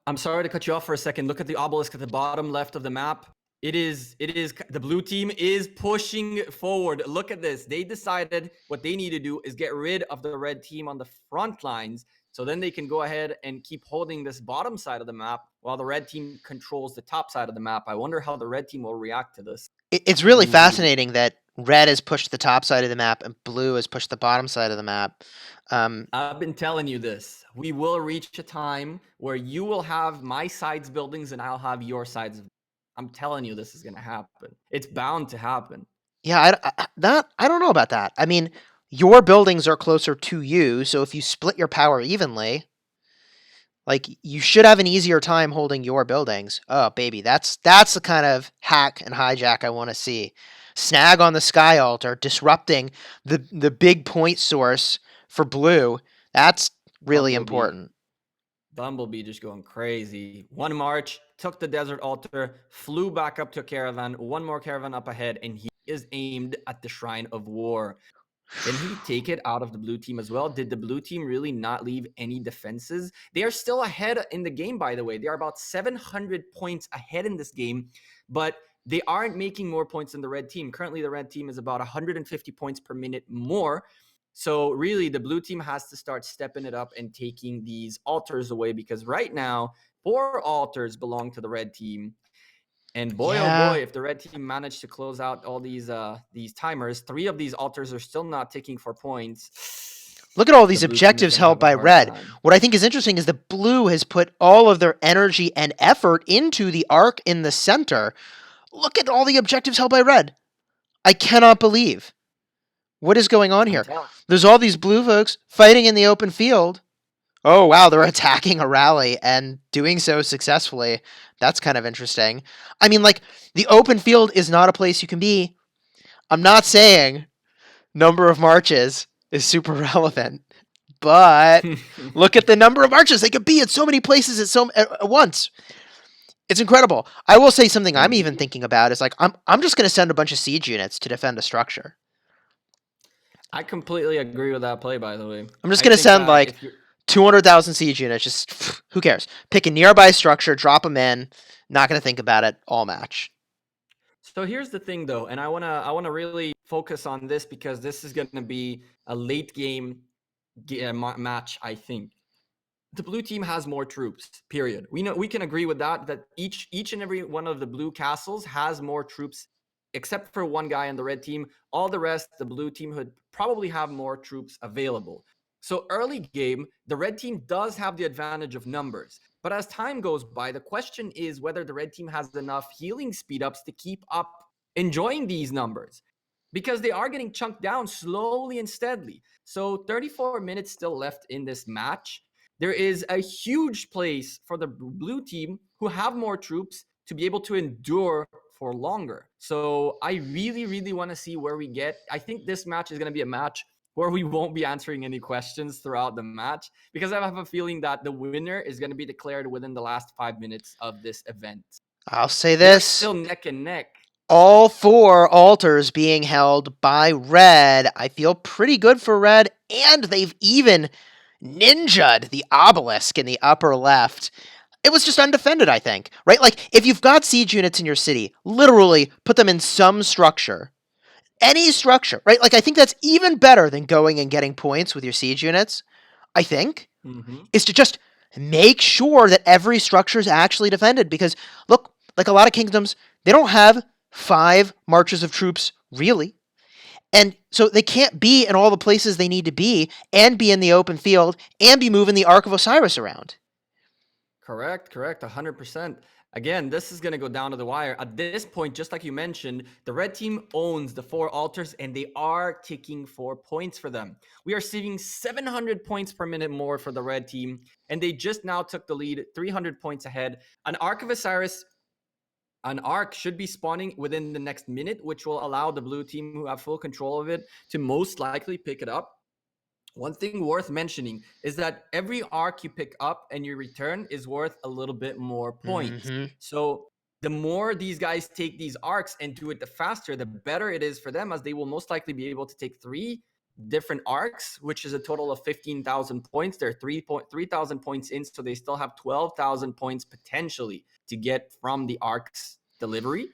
I'm sorry to cut you off for a second. Look at the obelisk at the bottom left of the map. It is the blue team is pushing forward. Look at this. They decided what they need to do is get rid of the red team on the front lines, so then they can go ahead and keep holding this bottom side of the map while the red team controls the top side of the map. I wonder how the red team will react to this. It's really Ooh. fascinating that red has pushed the top side of the map and blue has pushed the bottom side of the map. I've been telling you this. We will reach a time where you will have my side's buildings and I'll have your side's. I'm telling you, this is going to happen. It's bound to happen. Yeah, I don't know about that. I mean, your buildings are closer to you, so if you split your power evenly, like you should have an easier time holding your buildings. Oh, baby, that's the kind of hack and hijack I want to see. Snag on the Sky Altar, disrupting the big point source for blue. That's really Bumblebee. important. Bumblebee just going crazy. One march, took the desert altar, flew back up to a caravan, one more caravan up ahead, and he is aimed at the Shrine of War. Can he take it out of the blue team as well? Did the blue team really not leave any defenses? They are still ahead in the game, by the way. They are about 700 points ahead in this game, but they aren't making more points than the red team. Currently, the red team is about 150 points per minute more. So really, the blue team has to start stepping it up and taking these altars away, because right now, 4 altars belong to the red team. And boy, oh Yeah. boy, if the red team managed to close out all these timers, 3 of these altars are still not ticking for points. Look at all The these blue team is objectives going to held have a by hard red. time. What I think is interesting is that blue has put all of their energy and effort into the arc in the center. Look at all the objectives held by red. I cannot believe what is going on I'm here. telling. There's all these blue folks fighting in the open field. Oh, wow, they're attacking a rally and doing so successfully. That's kind of interesting. I mean, like, the open field is not a place you can be. I'm not saying number of marches is super relevant, but look at the number of marches they could be at so many places at once. It's incredible. I will say something I'm even Indeed. thinking about is like I'm just going to send a bunch of siege units to defend a structure. I completely agree with that play, by the way. I'm just I going to think send that like if you're 200,000 siege units. Just who cares? Pick a nearby structure, drop them in. Not going to think about it. All match. So here's the thing, though, and I want to really focus on this because this is going to be a late game match, I think. The blue team has more troops, period. We can agree with that each and every one of the blue castles has more troops, except for one guy on the red team. All the rest, the blue team would probably have more troops available. So early game, the red team does have the advantage of numbers. But as time goes by, the question is whether the red team has enough healing speed ups to keep up enjoying these numbers, because they are getting chunked down slowly and steadily. So 34 minutes still left in this match. There is a huge place for the blue team, who have more troops, to be able to endure for longer. So I really, really want to see where we get. I think this match is going to be a match where we won't be answering any questions throughout the match, because I have a feeling that the winner is going to be declared within the last 5 minutes of this event. I'll say They're this. still neck and neck. All 4 altars being held by red. I feel pretty good for red, and they've even ninja'd the obelisk in the upper left. It was just undefended, I think, right? Like, if you've got siege units in your city, literally put them in some structure. Any structure, right? Like, I think that's even better than going and getting points with your siege units, I think, Mm-hmm. is to just make sure that every structure is actually defended. Because, look, like a lot of kingdoms, they don't have 5 marches of troops, really. And so they can't be in all the places they need to be and be in the open field and be moving the Ark of Osiris around. Correct, 100%. Again, this is going to go down to the wire. At this point, just like you mentioned, the red team owns the 4 altars and they are ticking 4 points for them. We are seeing 700 points per minute more for the red team, and they just now took the lead 300 points ahead. An Ark of Osiris, an Ark should be spawning within the next minute, which will allow the blue team who have full control of it to most likely pick it up. One thing worth mentioning is that every Ark you pick up and you return is worth a little bit more points. Mm-hmm. So the more these guys take these Arks and do it the faster, the better it is for them, as they will most likely be able to take 3 different Arks, which is a total of 15,000 points. They're 3,000 points in, so they still have 12,000 points potentially to get from the Ark's delivery.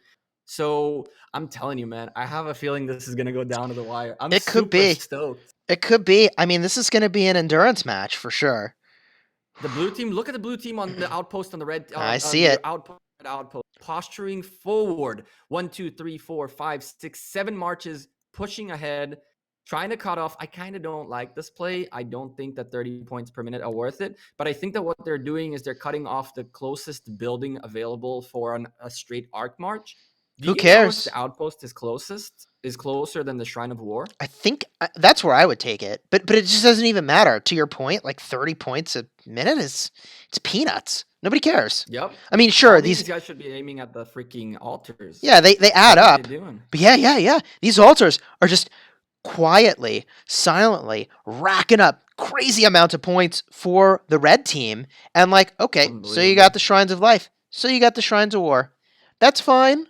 So I'm telling you, man, I have a feeling this is going to go down to the wire. I'm It could super be. stoked. It could be. I mean, this is going to be an endurance match for sure. The blue team, look at the blue team on the outpost on the red. I see the it. outpost, posturing forward. 1, 2, 3, 4, 5, 6, 7 marches, pushing ahead, trying to cut off. I kind of don't like this play. I don't think that 30 points per minute are worth it. But I think that what they're doing is they're cutting off the closest building available for a straight arc march. Do Who you know if cares? the outpost is closer than the Shrine of War? I think that's where I would take it. But it just doesn't even matter. To your point, like 30 points a minute it's peanuts. Nobody cares. Yep. I mean, sure, These guys should be aiming at the freaking altars. yeah, they add What are up. they doing? But yeah. These altars are just quietly, silently racking up crazy amounts of points for the red team. And like, okay, so you got the Shrines of Life. So you got the Shrines of War. That's fine.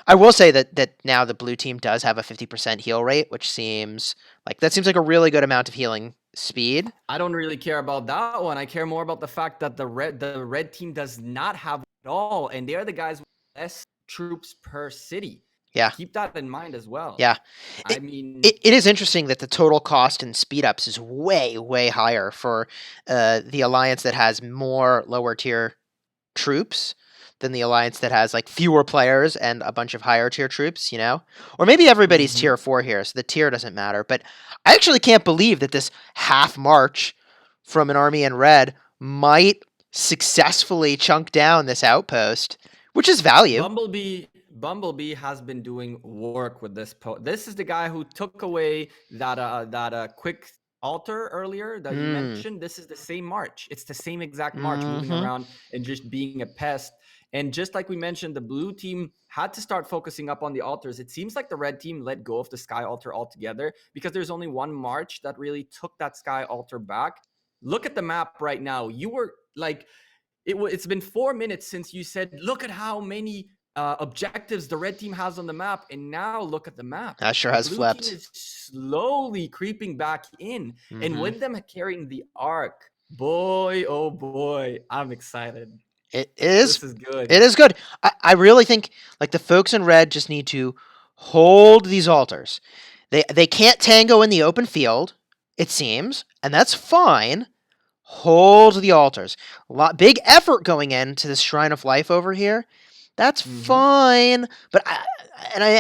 I will say that now the blue team does have a 50% heal rate, which seems like a really good amount of healing speed. I don't really care about that one. I care more about the fact that the red team does not have it at all, and they're the guys with less troops per city. Yeah. Keep that in mind as well. Yeah. I mean, it is interesting that the total cost in speed ups is way, way higher for the alliance that has more lower tier troops than the alliance that has like fewer players and a bunch of higher tier troops, you know? Or maybe everybody's tier 4 here, so the tier doesn't matter. But I actually can't believe that this half march from an army in red might successfully chunk down this outpost, which is value. Bumblebee has been doing work with this This is the guy who took away that quick altar earlier that you mentioned. This is the same march. It's the same exact march, moving around and just being a pest. And just like we mentioned, the blue team had to start focusing up on the altars. It seems like the red team let go of the sky altar altogether, because there's only one march that really took that sky altar back. Look at the map right now. You were like, it's been 4 minutes since you said, look at how many objectives the red team has on the map, and now look at the map. That sure has flipped. The blue team is slowly creeping back in, and with them carrying the arc, boy, oh boy, I'm excited. It is. This is good. It is good. I really think like the folks in red just need to hold these altars. They can't tango in the open field, it seems, and that's fine. Hold the altars. Big effort going into this Shrine of Life over here. That's fine, but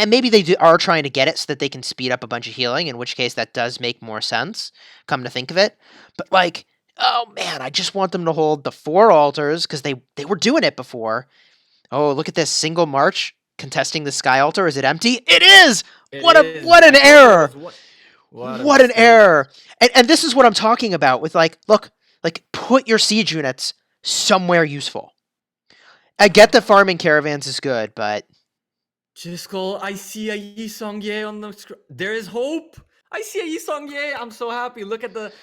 maybe they are trying to get it so that they can speed up a bunch of healing, in which case that does make more sense, come to think of it. But like, oh man, I just want them to hold the 4 altars, because they were doing it before. Oh, look at this single march contesting the sky altar. Is it empty? It is! What an error! What an error! And this is what I'm talking about with like, look, like put your siege units somewhere useful. I get that farming caravans is good, but Chisgule, I see a Yi Song-ye on the screen. There is hope. I see a Yi Song-ye. I'm so happy. Look at the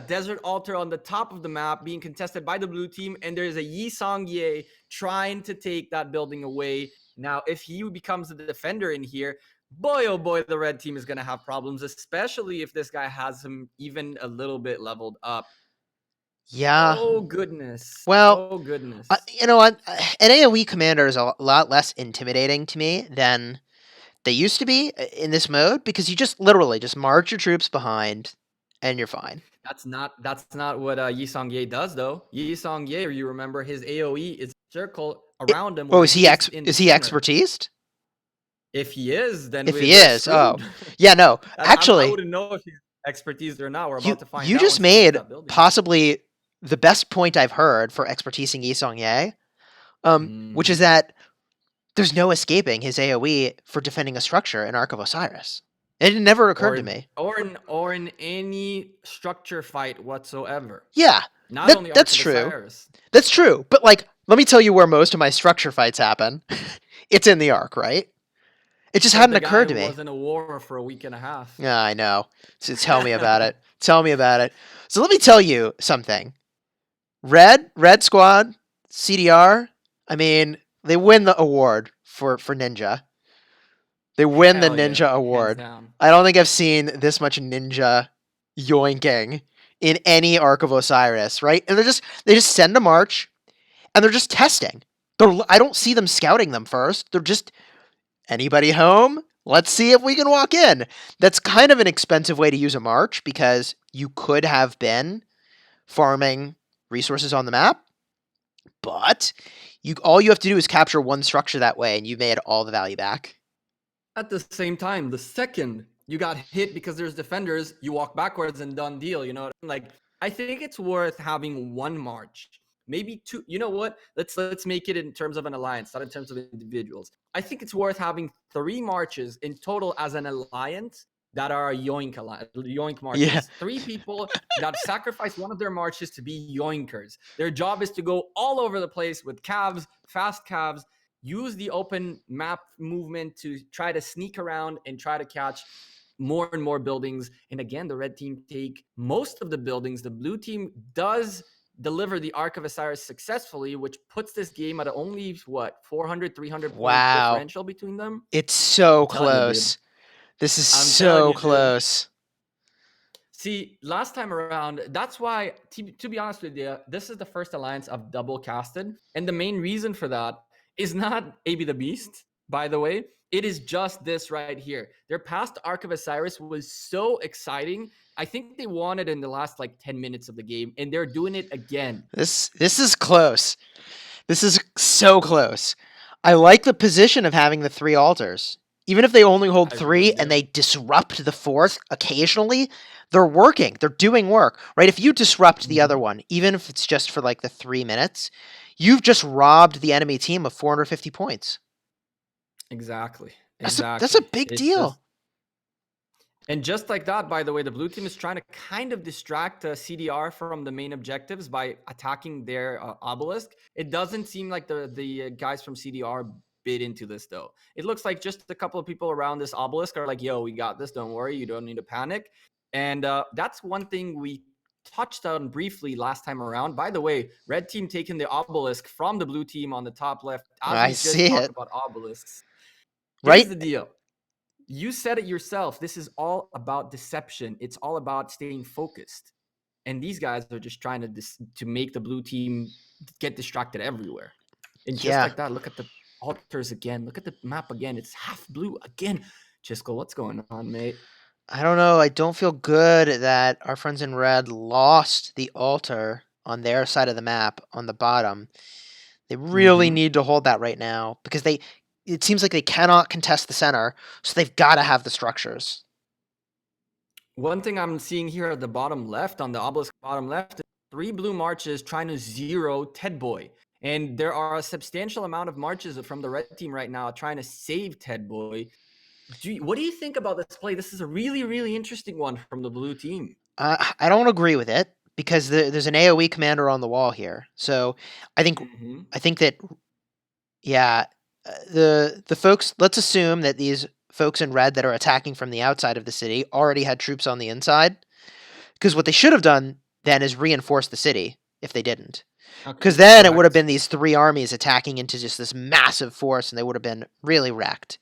desert altar on the top of the map being contested by the blue team, and there's a Yi Song-ye trying to take that building away. Now, if he becomes the defender in here, boy, oh boy, the red team is going to have problems, especially if this guy has him even a little bit leveled up. Yeah. Oh, goodness. Well, oh, goodness. You know what? An AoE commander is a lot less intimidating to me than they used to be in this mode, because you just literally just march your troops behind and you're fine. That's not what Yi Song-ye does, though. Yi Song-ye, you remember, his AoE is circle around him. Oh, is he expertised? If he is, then if he is, oh yeah, no. Actually, I wouldn't know if he's expertised or not. We're about to find out. You just made possibly the best point I've heard for expertising Yi Song-ye. Which is that there's no escaping his AoE for defending a structure in Ark of Osiris. It never occurred to me. Or in any structure fight whatsoever. Yeah, Not only Ark that's of true. Osiris. That's true. But like, let me tell you where most of my structure fights happen. It's in the Ark, right? It just Said hadn't the guy occurred who to me. was in a war for a week and a half. Yeah, I know. So tell me about it. Tell me about it. So let me tell you something. Red Squad, CDR. I mean, they win the award for Ninja. They win the Hell yeah, Ninja hands award. down. I don't think I've seen this much Ninja yoinking in any Ark of Osiris, right? And they just send a march and they're just testing. I don't see them scouting them first. They're just, anybody home? Let's see if we can walk in. That's kind of an expensive way to use a march because you could have been farming resources on the map, but all you have to do is capture one structure that way and you've made all the value back. At the same time, the second you got hit because there's defenders, you walk backwards and done deal. You know what I mean? Like, I think it's worth having one march, maybe two. You know what? Let's make it in terms of an alliance, not in terms of individuals. I think it's worth having 3 marches in total as an alliance that are yoink marches. Yeah. 3 people that sacrifice one of their marches to be yoinkers. Their job is to go all over the place with calves, fast calves, use the open map movement to try to sneak around and try to catch more and more buildings. And again, the red team take most of the buildings. The blue team does deliver the Ark of Osiris successfully, which puts this game at only, 400, 300 point differential between them. It's so close. This is so close. See, last time around, that's why, to be honest with you, this is the first alliance I've double casted. And the main reason for that is not AB the Beast, by the way. It is just this right here. Their past Ark of Osiris was so exciting. I think they won it in the last 10 minutes of the game, and they're doing it again. This is close. This is so close. I like the position of having the 3 altars. Even if they only hold 3 and they disrupt the 4th occasionally, they're working. They're doing work, right? If you disrupt the other one, even if it's just for the 3 minutes, you've just robbed the enemy team of 450 points. Exactly. That's a big deal. And just like that, by the way, the blue team is trying to kind of distract CDR from the main objectives by attacking their obelisk. It doesn't seem like the guys from CDR bid into this, though. It looks like just a couple of people around this obelisk are like, yo, we got this. Don't worry. You don't need to panic. And that's one thing we touched on briefly last time around. By the way, red team taking the obelisk from the blue team on the top left. I see it. About obelisks. Right? Here's the deal. You said it yourself. This is all about deception. It's all about staying focused. And these guys are just trying to make the blue team get distracted everywhere. And just like that, look at the altars again. Look at the map again. It's half blue again. Chisgule, what's going on, mate? I don't know. I don't feel good that our friends in red lost the altar on their side of the map on the bottom. They really need to hold that right now because it seems like they cannot contest the center, so they've got to have the structures. One thing I'm seeing here at the bottom left, on the obelisk bottom left, is 3 blue marches trying to zero Ted Boy. And there are a substantial amount of marches from the red team right now trying to save Ted Boy. What do you think about this play? This is a really, really interesting one from the blue team. I don't agree with it because there's an AoE commander on the wall here. So I think that, yeah, the folks, let's assume that these folks in red that are attacking from the outside of the city already had troops on the inside. Because what they should have done then is reinforce the city if they didn't. Because then it would have been these 3 armies attacking into just this massive force and they would have been really wrecked.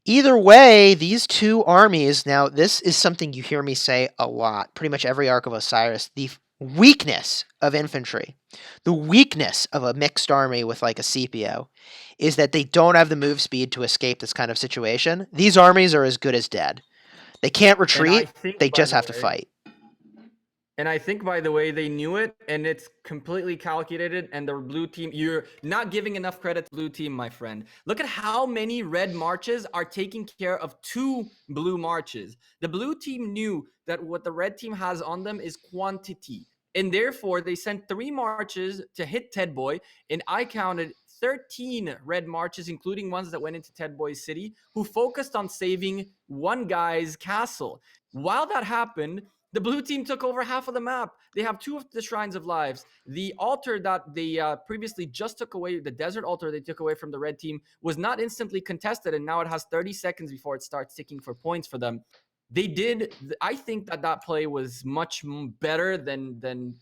Either way, these 2 armies, now this is something you hear me say a lot, pretty much every Ark of Osiris, the weakness of infantry, the weakness of a mixed army with a CPO, is that they don't have the move speed to escape this kind of situation. These armies are as good as dead. They can't retreat, they just have to fight. And I think, by the way, they knew it, and it's completely calculated, and the blue team, you're not giving enough credit to the blue team, my friend. Look at how many red marches are taking care of 2 blue marches. The blue team knew that what the red team has on them is quantity. and therefore they sent 3 marches to hit Ted Boy, and I counted 13 red marches, including ones that went into Ted Boy's city, who focused on saving one guy's castle. While that happened, the blue team took over half of the map. They have 2 of the Shrines of Lives. The altar that they previously just took away, the desert altar they took away from the red team, was not instantly contested, and now it has 30 seconds before it starts ticking for points for them. They did. I think that play was much better than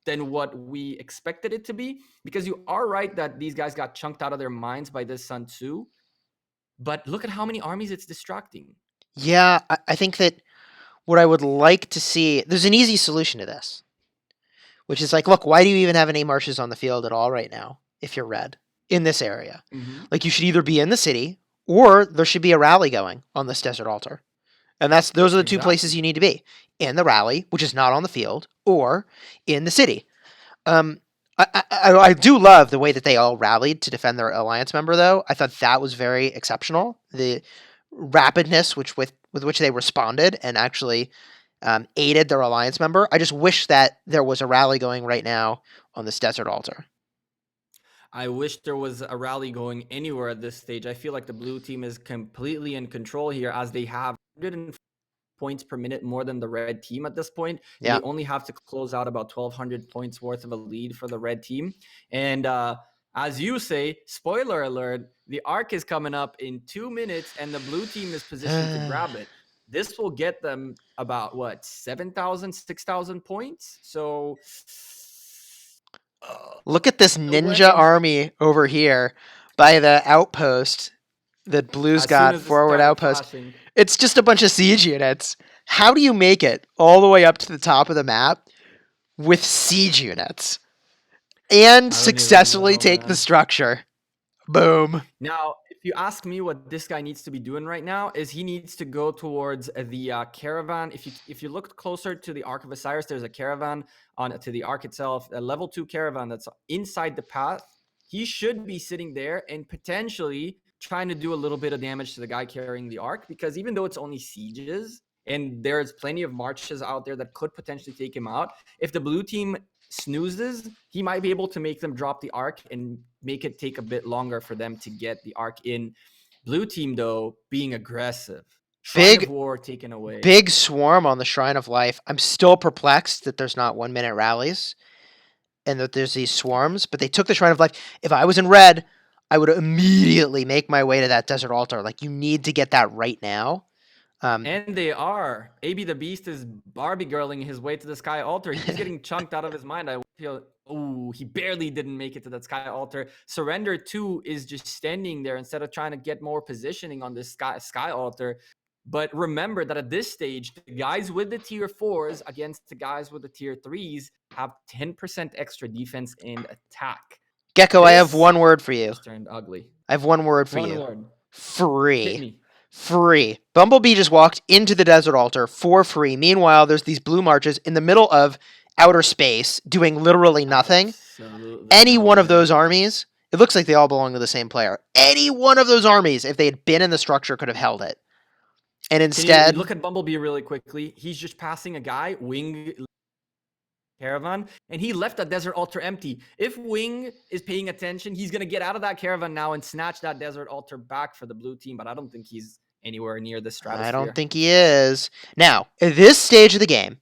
what we expected it to be, because you are right that these guys got chunked out of their minds by this Sun Tzu. But look at how many armies it's distracting. Yeah, I think that what I would like to see, there's an easy solution to this, which is like, look, why do you even have any marches on the field at all right now if you're red in this area? Mm-hmm. Like, you should either be in the city or there should be a rally going on this desert altar. And those are the two places you need to be: in the rally, which is not on the field, or in the city. I do love the way that they all rallied to defend their alliance member, though. I thought that was very exceptional. The rapidness with which they responded and actually aided their alliance member. I just wish that there was a rally going right now on this desert altar. I wish there was a rally going anywhere at this stage. I feel like the blue team is completely in control here, as they have 100 points per minute more than the red team at this point. And Yeah. they only have to close out about 1,200 points worth of a lead for the red team. And as you say, spoiler alert, the ARK is coming up in 2 minutes and the blue team is positioned to grab it. This will get them about, what, 7,000, 6,000 points? So look at this ninja army over here by the outpost that Blue's got, forward outpost. It's just a bunch of siege units. How do you make it all the way up to the top of the map with siege units and successfully take the structure? Boom. Now, if you ask me what this guy needs to be doing right now, is he needs to go towards the caravan. If you look closer to the Ark of Osiris, there's a caravan to the Ark itself, a level 2 caravan that's inside the path. He should be sitting there and potentially trying to do a little bit of damage to the guy carrying the Ark, because even though it's only sieges and there's plenty of marches out there that could potentially take him out, if the blue team snoozes, he might be able to make them drop the Ark and make it take a bit longer for them to get the Ark in. Blue team, though, being aggressive. Shrine of War taken away. Big swarm on the Shrine of Life. I'm still perplexed that there's not 1 minute rallies and that there's these swarms, but they took the Shrine of Life. If I was in red, I would immediately make my way to that desert altar. Like, you need to get that right now. And they are. AB the Beast is Barbie girling his way to the Sky Altar. He's getting chunked out of his mind. I feel, he barely didn't make it to that Sky Altar. Surrender 2 is just standing there instead of trying to get more positioning on this Sky Altar. But remember that at this stage, the guys with the tier 4s against the guys with the tier 3s have 10% extra defense and attack. Gecko, I have one word for you. Turned ugly. I have one word for you. Word. Free. Hit me. Free. Bumblebee just walked into the desert altar for free. Meanwhile, there's these blue marches in the middle of outer space doing literally nothing. Absolutely. Any one of those armies, it looks like they all belong to the same player. Any one of those armies, if they had been in the structure, could have held it. And instead, can you look at Bumblebee really quickly. He's just passing a guy, Wing caravan, and he left that desert altar empty. If Wing is paying attention, he's going to get out of that caravan now and snatch that desert altar back for the blue team, but I don't think he's anywhere near the stratosphere. I don't think he is. Now, at this stage of the game,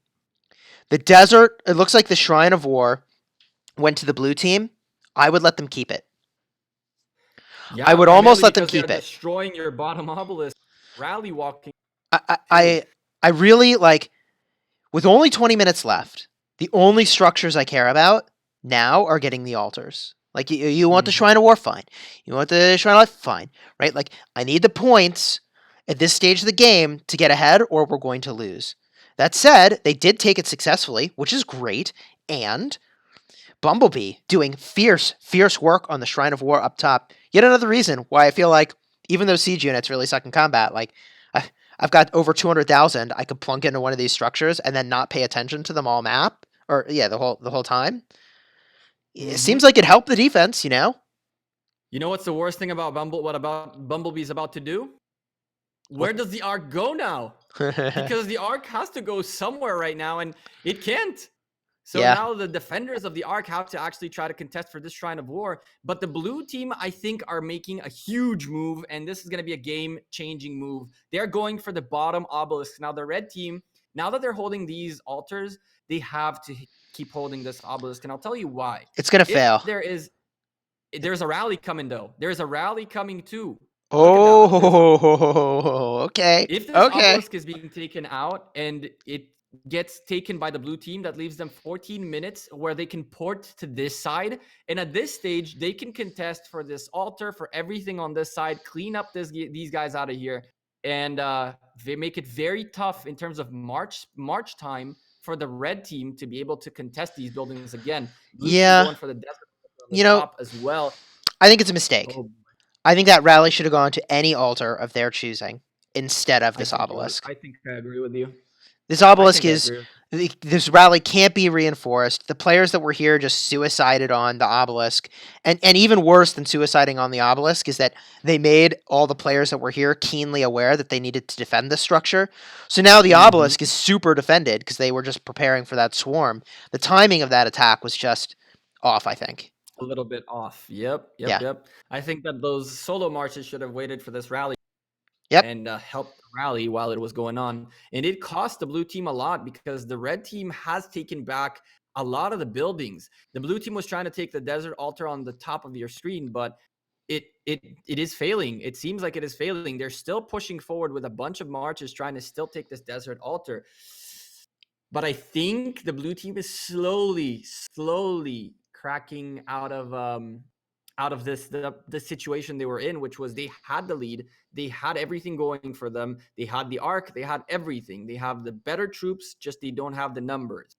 the desert, it looks like the Shrine of War went to the blue team. I would let them keep it. Yeah, I would almost let them keep it. Destroying your bottom obelisk, rally walking. I really, like, with only 20 minutes left, the only structures I care about now are getting the altars. Like, you want the Shrine of War, fine. You want the Shrine of Life, fine. Right? Like, I need the points at this stage of the game to get ahead, or we're going to lose. That said, they did take it successfully, which is great, and Bumblebee doing fierce work on the Shrine of War up top. Yet another reason why I feel like, even though siege units really suck in combat, like, I've got over 200,000. I could plunk into one of these structures and then not pay attention to them all map, or the whole time. It seems like it helped the defense, you know. You know what's the worst thing about what about Bumblebee's about to do? Where does the Ark go now? Because the Ark has to go somewhere right now, and it can't. So Yeah. now the defenders of the Ark have to actually try to contest for this Shrine of War. But the blue team, I think, are making a huge move, and this is going to be a game-changing move. They're going for the bottom obelisk. Now the red team, now that they're holding these altars, they have to keep holding this obelisk, and I'll tell you why. It's going to If fail. there's a rally coming, though. There's a rally coming too. Look at that. Oh, okay. If this Okay. obelisk is being taken out and it gets taken by the blue team, that leaves them 14 minutes where they can port to this side. And at this stage, they can contest for this altar, for everything on this side, clean up these guys out of here. And they make it very tough in terms of March time for the red team to be able to contest these buildings again. Blue team Yeah. going for the desert on the You know, top as well. I think it's a mistake. Oh, I think that rally should have gone to any altar of their choosing instead of I this think you're. obelisk. I think I agree with you. This I obelisk think I is agree. this rally can't be reinforced. The players that were here just suicided on the obelisk, and even worse than suiciding on the obelisk is that they made all the players that were here keenly aware that they needed to defend this structure. So now the Mm-hmm. obelisk is super defended because they were just preparing for that swarm. The timing of that attack was just off, I think. A little bit off. Yep, yep, Yeah. yep. I think that those solo marches should have waited for this rally Yep. and helped the rally while it was going on. And it cost the blue team a lot because the red team has taken back a lot of the buildings. The blue team was trying to take the desert altar on the top of your screen, but it is failing. It seems like it is failing. They're still pushing forward with a bunch of marches trying to still take this desert altar. But I think the blue team is slowly cracking out of this the situation they were in, which was they had the lead, they had everything going for them, they had the arc, they had everything, they have the better troops, just they don't have the numbers.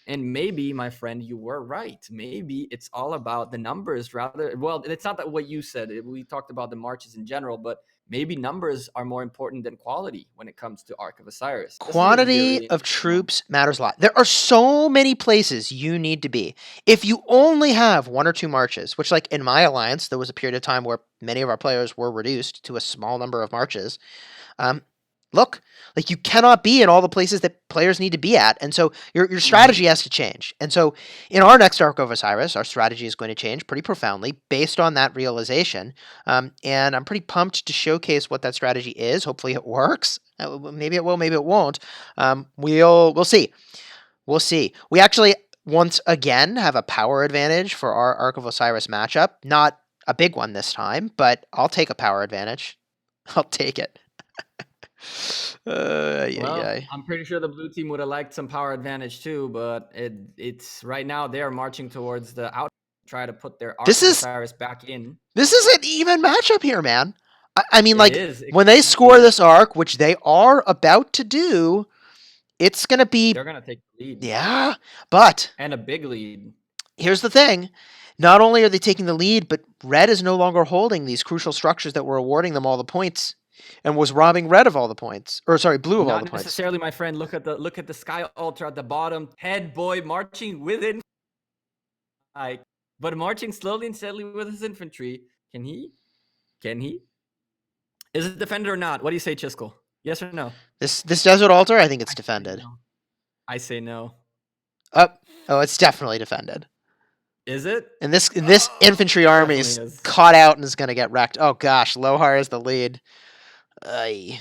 And maybe, my friend, you were right. Maybe it's all about the numbers rather. Well, it's not that what you said. We talked about the marches in general, but maybe numbers are more important than quality when it comes to Ark of Osiris. This is going to be a Quantity really of interesting one. troops matters a lot. There are so many places you need to be. If you only have one or two marches, which, like in my alliance, there was a period of time where many of our players were reduced to a small number of marches. Um, look, like you cannot be in all the places that players need to be at, and so your Mm-hmm. strategy has to change. And so, in our next Arc of Osiris, our strategy is going to change pretty profoundly based on that realization. And I'm pretty pumped to showcase what that strategy is. Hopefully, it works. Maybe it will, maybe it won't. We'll see. We'll see. We actually once again have a power advantage for our Arc of Osiris matchup. Not a big one this time, but I'll take a power advantage. I'll take it. Yeah, Well, yeah. I'm pretty sure the blue team would have liked some power advantage too, but it's right now they are marching towards the out, try to put their Ark This of is Osiris back in. this is an even matchup here, man. I mean, It like is. It when they could be. score this arc, which they are about to do, it's gonna be They're gonna take the lead yeah. But and a big lead. here's the thing: not only are they taking the lead, but Red is no longer holding these crucial structures that were awarding them all the points, and was robbing Red of all the points, or sorry, Blue of all the Not points. necessarily, my friend. Look at the Sky Altar at the bottom. Head boy marching within, like, but marching slowly and steadily with his infantry. Can he? Can he? Is it defended or not? What do you say, Chisgule? Yes or no? This desert altar, I think it's I say defended. no. I say no. Oh, oh, it's definitely defended. Is it? And this infantry It army definitely is is. caught out and is going to get wrecked. Oh gosh, Lohar is the lead. Ay.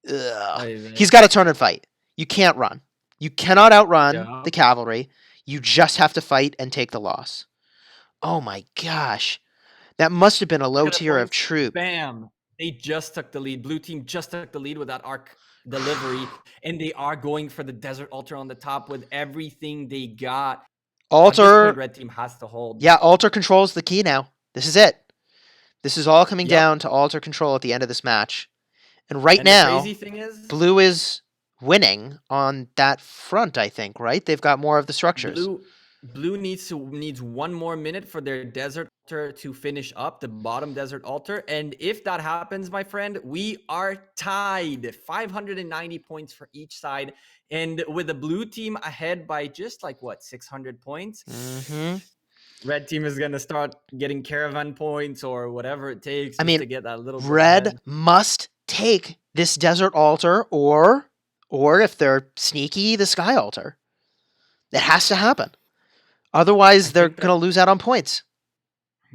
Ugh. Oy He's vey. got to turn and fight. You can't run. You cannot outrun Yeah. the cavalry. You just have to fight and take the loss. Oh my gosh. That must have been a Look low at the tier of points. troop. Bam. They just took the lead. Blue team just took the lead with that arc delivery, and they are going for the desert altar on the top with everything they got. At this point, Altar, red team has to hold. yeah, altar control is the key now. This is it. This is all coming Yep. down to altar control at the end of this match. And right And the now, crazy thing is, Blue is winning on that front, I think, right? They've got more of the structures. blue needs one more minute for their desert altar to finish up, the bottom desert altar. And if that happens, my friend, we are tied. 590 points for each side. And with the blue team ahead by just like what, 600 points? Mm-hmm. Red team is gonna start getting caravan points or whatever it takes I just mean, to get that little bit Red ahead. must take this desert altar or if they're sneaky, the sky altar. It has to happen. Otherwise, I they're think going to that lose out on points.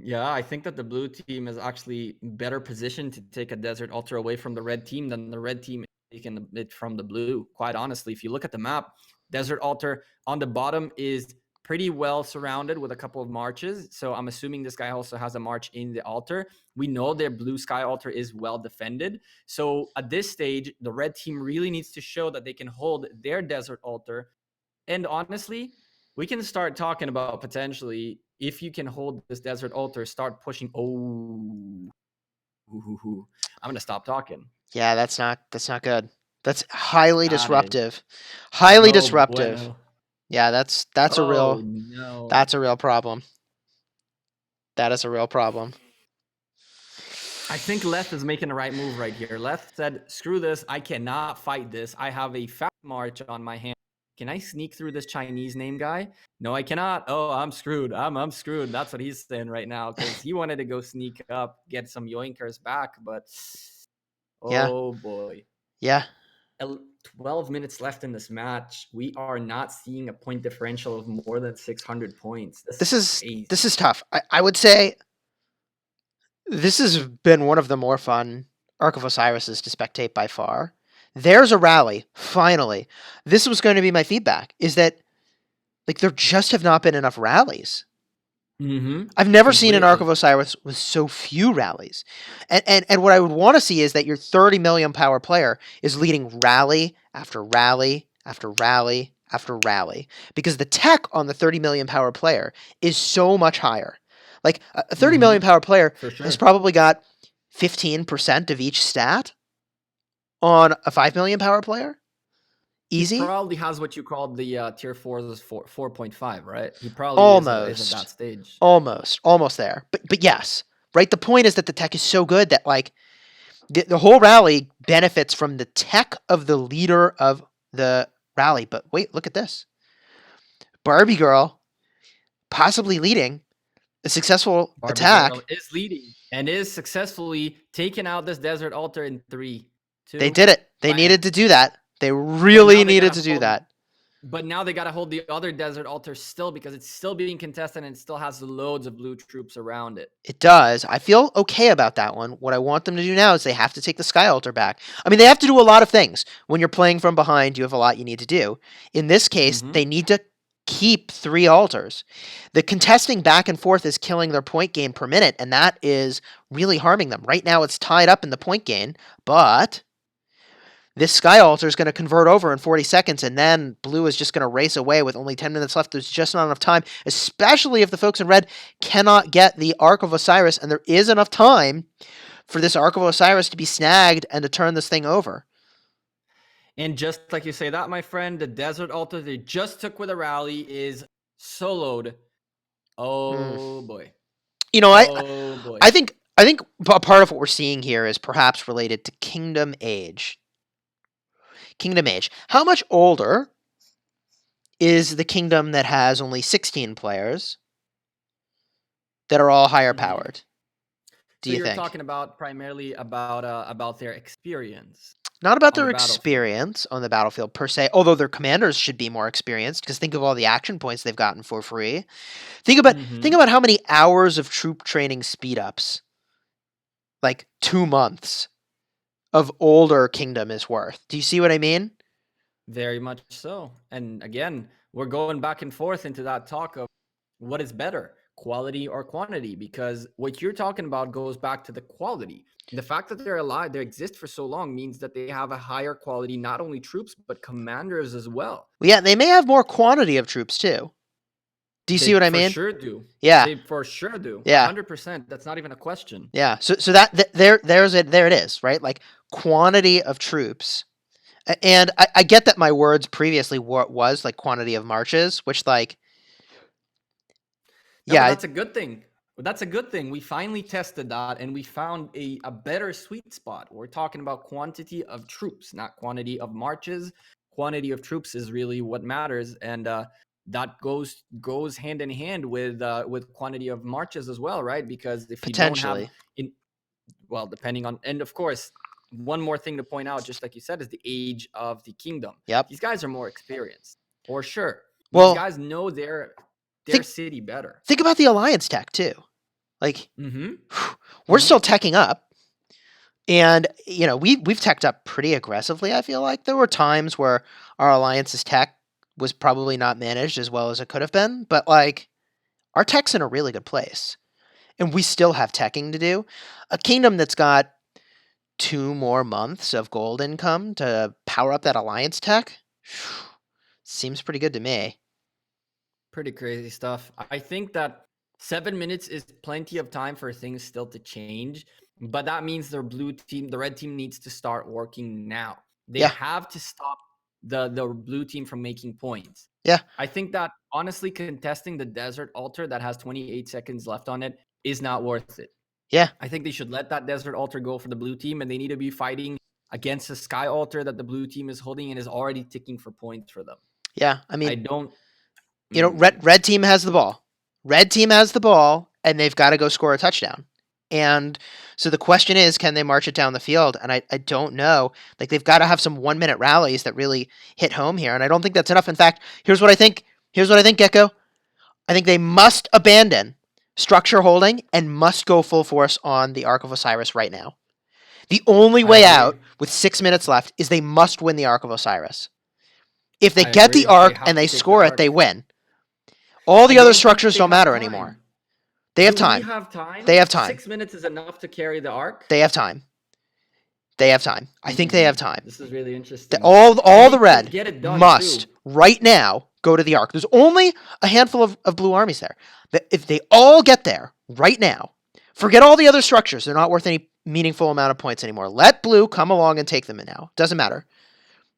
Yeah, I think that the blue team is actually better positioned to take a Desert Altar away from the red team than the red team taking it from the blue. Quite honestly, if you look at the map, Desert Altar on the bottom is pretty well surrounded with a couple of marches. So I'm assuming this guy also has a march in the altar. We know their blue sky altar is well defended. So at this stage, the red team really needs to show that they can hold their Desert Altar. And honestly, we can start talking about potentially if you can hold this Desert Altar, start pushing. Oh, I'm gonna stop talking. Yeah, that's not good. That's highly That is disruptive. Highly no disruptive. bueno. Yeah, that's a Oh real no. that's a real problem. That is a real problem. I think Leth is making the right move right here. Leth said, screw this. I cannot fight this. I have a fat march on my hand. Can I sneak through this Chinese name guy? No, I cannot. Oh, I'm screwed. I'm screwed. That's what he's saying right now because he wanted to go sneak up, get some yoinkers back, but Yeah. oh boy. Yeah. 12 minutes left in this match. We are not seeing a point differential of more than 600 points. This This is is crazy. this is tough. I would say this has been one of the more fun Ark of Osiris's to spectate by far. There's a rally, finally. This was going to be my feedback, is that like there just have not been enough rallies. I've never seen an Ark of Completely. Osiris with so few rallies. And what I would want to see is that your 30 million power player is leading rally after rally after rally after rally. Because the tech on the 30 million power player is so much higher. Like a 30 million power player For has sure. probably got 15% of each stat on a 5 million power player. He Easy. probably has what you call the tier 4.5, right? He probably is at that Almost. stage. Almost there. But yes. Right? The point is that the tech is so good that like the whole rally benefits from the tech of the leader of the rally. But wait, look at this. Barbie Girl possibly leading a successful Barbie Girl attack. is leading and is successfully taking out this Desert Altar in three, They two, did it. They bam. needed to do that. They But now really they needed gotta to do hold that. But now they got to hold the other Desert Altar still because it's still being contested and it still has loads of blue troops around it. It does. I feel okay about that one. What I want them to do now is they have to take the Sky Altar back. I mean, they have to do a lot of things. When you're playing from behind, you have a lot you need to do. In this case, Mm-hmm. they need to keep 3 altars. The contesting back and forth is killing their point gain per minute, and that is really harming them. Right now, it's tied up in the point gain, but this Sky Altar is going to convert over in 40 seconds, and then blue is just going to race away with only 10 minutes left. There's just not enough time, especially if the folks in red cannot get the Ark of Osiris, and there is enough time for this Ark of Osiris to be snagged and to turn this thing over. And just like you say that, my friend, the Desert Altar they just took with a rally is soloed. Oh boy. You know, Oh boy. I think a part of what we're seeing here is perhaps related to Kingdom Age. Kingdom Age. How much older is the kingdom that has only 16 players that are all higher Mm-hmm. powered? Do So you you're think? talking about primarily about their experience Not about on the their battlefield. experience on the battlefield per se, although their commanders should be more experienced because think of all the action points they've gotten for free. Think Mm-hmm. about how many hours of troop training speed ups, like 2 months of older kingdom is worth. Do you see what I mean? Very much so. And again, we're going back and forth into that talk of what is better, quality or quantity, because what you're talking about goes back to the quality. The fact that they're alive, they exist for so long means that they have a higher quality, not only troops, but commanders as well. Well, yeah, they may have more quantity of troops too. Do you see They what I for mean? sure do. Yeah. They for sure do. Yeah. 100%. That's not even a question. Yeah. So that there's it there it is, right? Like quantity of troops. And I get that my words previously was like quantity of marches, which like No, but yeah, that's a good thing. That's a good thing. We finally tested that and we found a better sweet spot. We're talking about quantity of troops, not quantity of marches. Quantity of troops is really what matters, and that goes hand in hand with quantity of marches as well, right? Because if you don't have potentially. in well, depending on, and of course, one more thing to point out, just like you said, is the age of the kingdom. Yep. These guys are more experienced, for sure. These Well, guys know their think city better. think about the alliance tech too. Like, Mm-hmm. we're still teching up. And, we've teched up pretty aggressively, I feel like. There were times where our alliance's tech was probably not managed as well as it could have been, but, like, our tech's in a really good place. And we still have teching to do. A kingdom that's got 2 more months of gold income to power up that alliance tech seems pretty good to me. Pretty crazy stuff. I think that 7 minutes is plenty of time for things still to change, but that means the red team needs to start working now. They Yeah, have to stop the blue team from making points. yeah, I think that honestly, contesting the desert altar that has 28 seconds left on it is not worth it. yeah, I think they should let that desert altar go for the blue team, and they need to be fighting against the sky altar that the blue team is holding and is already ticking for points for them. yeah. I I mean, don't. red team has the ball. Red team has the ball, and they've got to go score a touchdown. And so the question is, can they march it down the field? And I don't know. Like, they've got to have some 1-minute rallies that really hit home here. And I don't think that's enough. In fact, here's what I think. Gecko. I think they must abandon structure holding and must go full force on the Ark of Osiris right now. The only I way agree. out with 6 minutes left is they must win the Ark of Osiris. If they I get the agree. They Ark have and to they take the score it, they arc. win. All I the other don't think structures they don't have matter time. anymore. They have Do we time. have time? They have time. 6 minutes is enough to carry the arc. They have time. They have time. I think they have time. This is really interesting. All They the could red get it done must too. right now go to the Ark. There's only a handful of blue armies there. If they all get there right now, forget all the other structures. They're not worth any meaningful amount of points anymore. Let blue come along and take them now. Doesn't matter.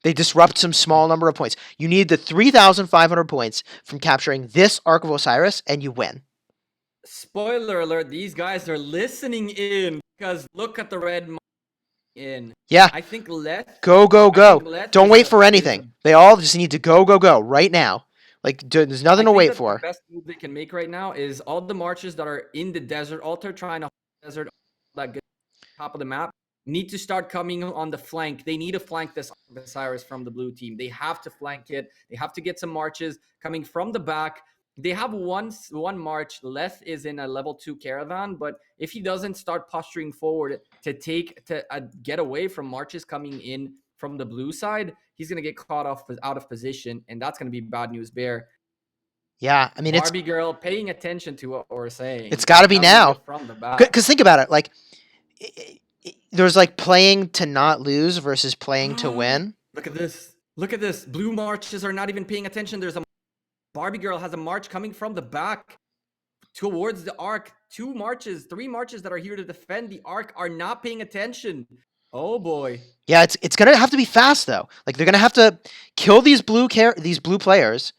They disrupt some small number of points. You need the 3,500 points from capturing this Ark of Osiris, and you win. Spoiler alert, these guys are listening in because look at the red in. Yeah. I think Leth. Go. Don't wait for anything. Is, They all just need to go right now. Like, there's nothing to wait for. The best move they can make right now is all the marches that are in the desert altar trying to hold the desert that good top of the map need to start coming on the flank. They need to flank this Osiris from the blue team. They have to flank it. They have to get some marches coming from the back. They have one march. Leth is in a level 2 caravan, but if he doesn't start posturing forward to get away from marches coming in from the blue side, he's going to get caught out of position, and that's going to be bad news bear. Yeah, I mean, Barbie girl paying attention to what we're saying. It's got to be now. From the back. Because think about it. Like, there's like playing to not lose versus playing to win. Look at this. Look at this. Blue marches are not even paying attention. There's a Barbie girl has a march coming from the back towards the Ark. 3 marches that are here to defend the Ark are not paying attention. Oh boy. Yeah, it's gonna have to be fast though. Like, they're gonna have to kill these blue players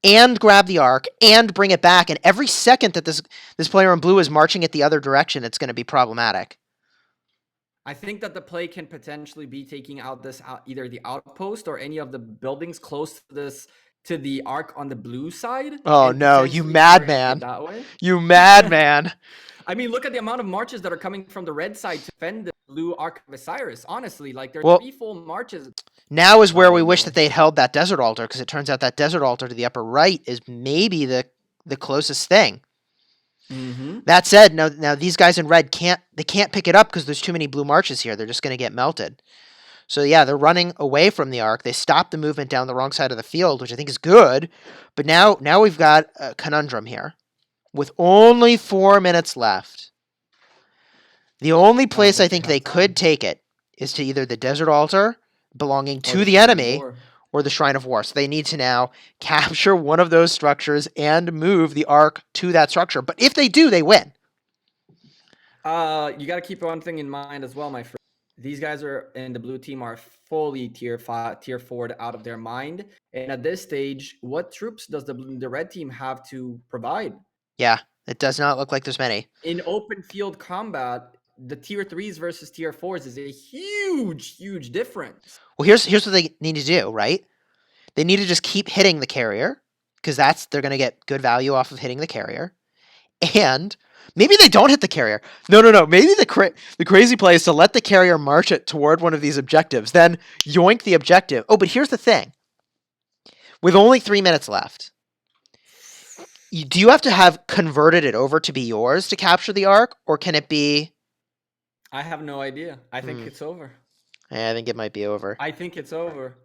and grab the Ark and bring it back. And every second that this player in blue is marching it the other direction, it's going to be problematic. I think that the play can potentially be taking out either the outpost or any of the buildings close to the Ark on the blue side. Oh no, you madman! You madman! I mean, look at the amount of marches that are coming from the red side to defend the blue Ark of Osiris. Honestly, like, there are 3 full marches. Now is where we wish that they'd held that desert altar, because it turns out that desert altar to the upper right is maybe the closest thing. Mm-hmm. That said, now these guys in red can't pick it up because there's too many blue marches here. They're just going to get melted. So yeah, they're running away from the Ark. They stopped the movement down the wrong side of the field, which I think is good. But now we've got a conundrum here. With only 4 minutes left, the only place I think they could take it is to either the desert altar belonging to the enemy or the Shrine of War. So they need to now capture one of those structures and move the Ark to that structure. But if they do, they win. You got to keep one thing in mind as well, my friend. These guys are in the blue team are fully tier 4 out of their mind. And at this stage, what troops does the red team have to provide? Yeah, it does not look like there's many. In open field combat, the tier 3s versus tier 4s is a huge difference. Well, here's what they need to do, right? They need to just keep hitting the carrier, because they're going to get good value off of hitting the carrier. And maybe they don't hit the carrier. No. Maybe the crazy play is to let the carrier march it toward one of these objectives, then yoink the objective. Oh, but here's the thing. With only 3 minutes left, Do you have to have converted it over to be yours to capture the Ark, or can it be? I have no idea. I think Hmm, it's over. I think it might be over. I think it's over.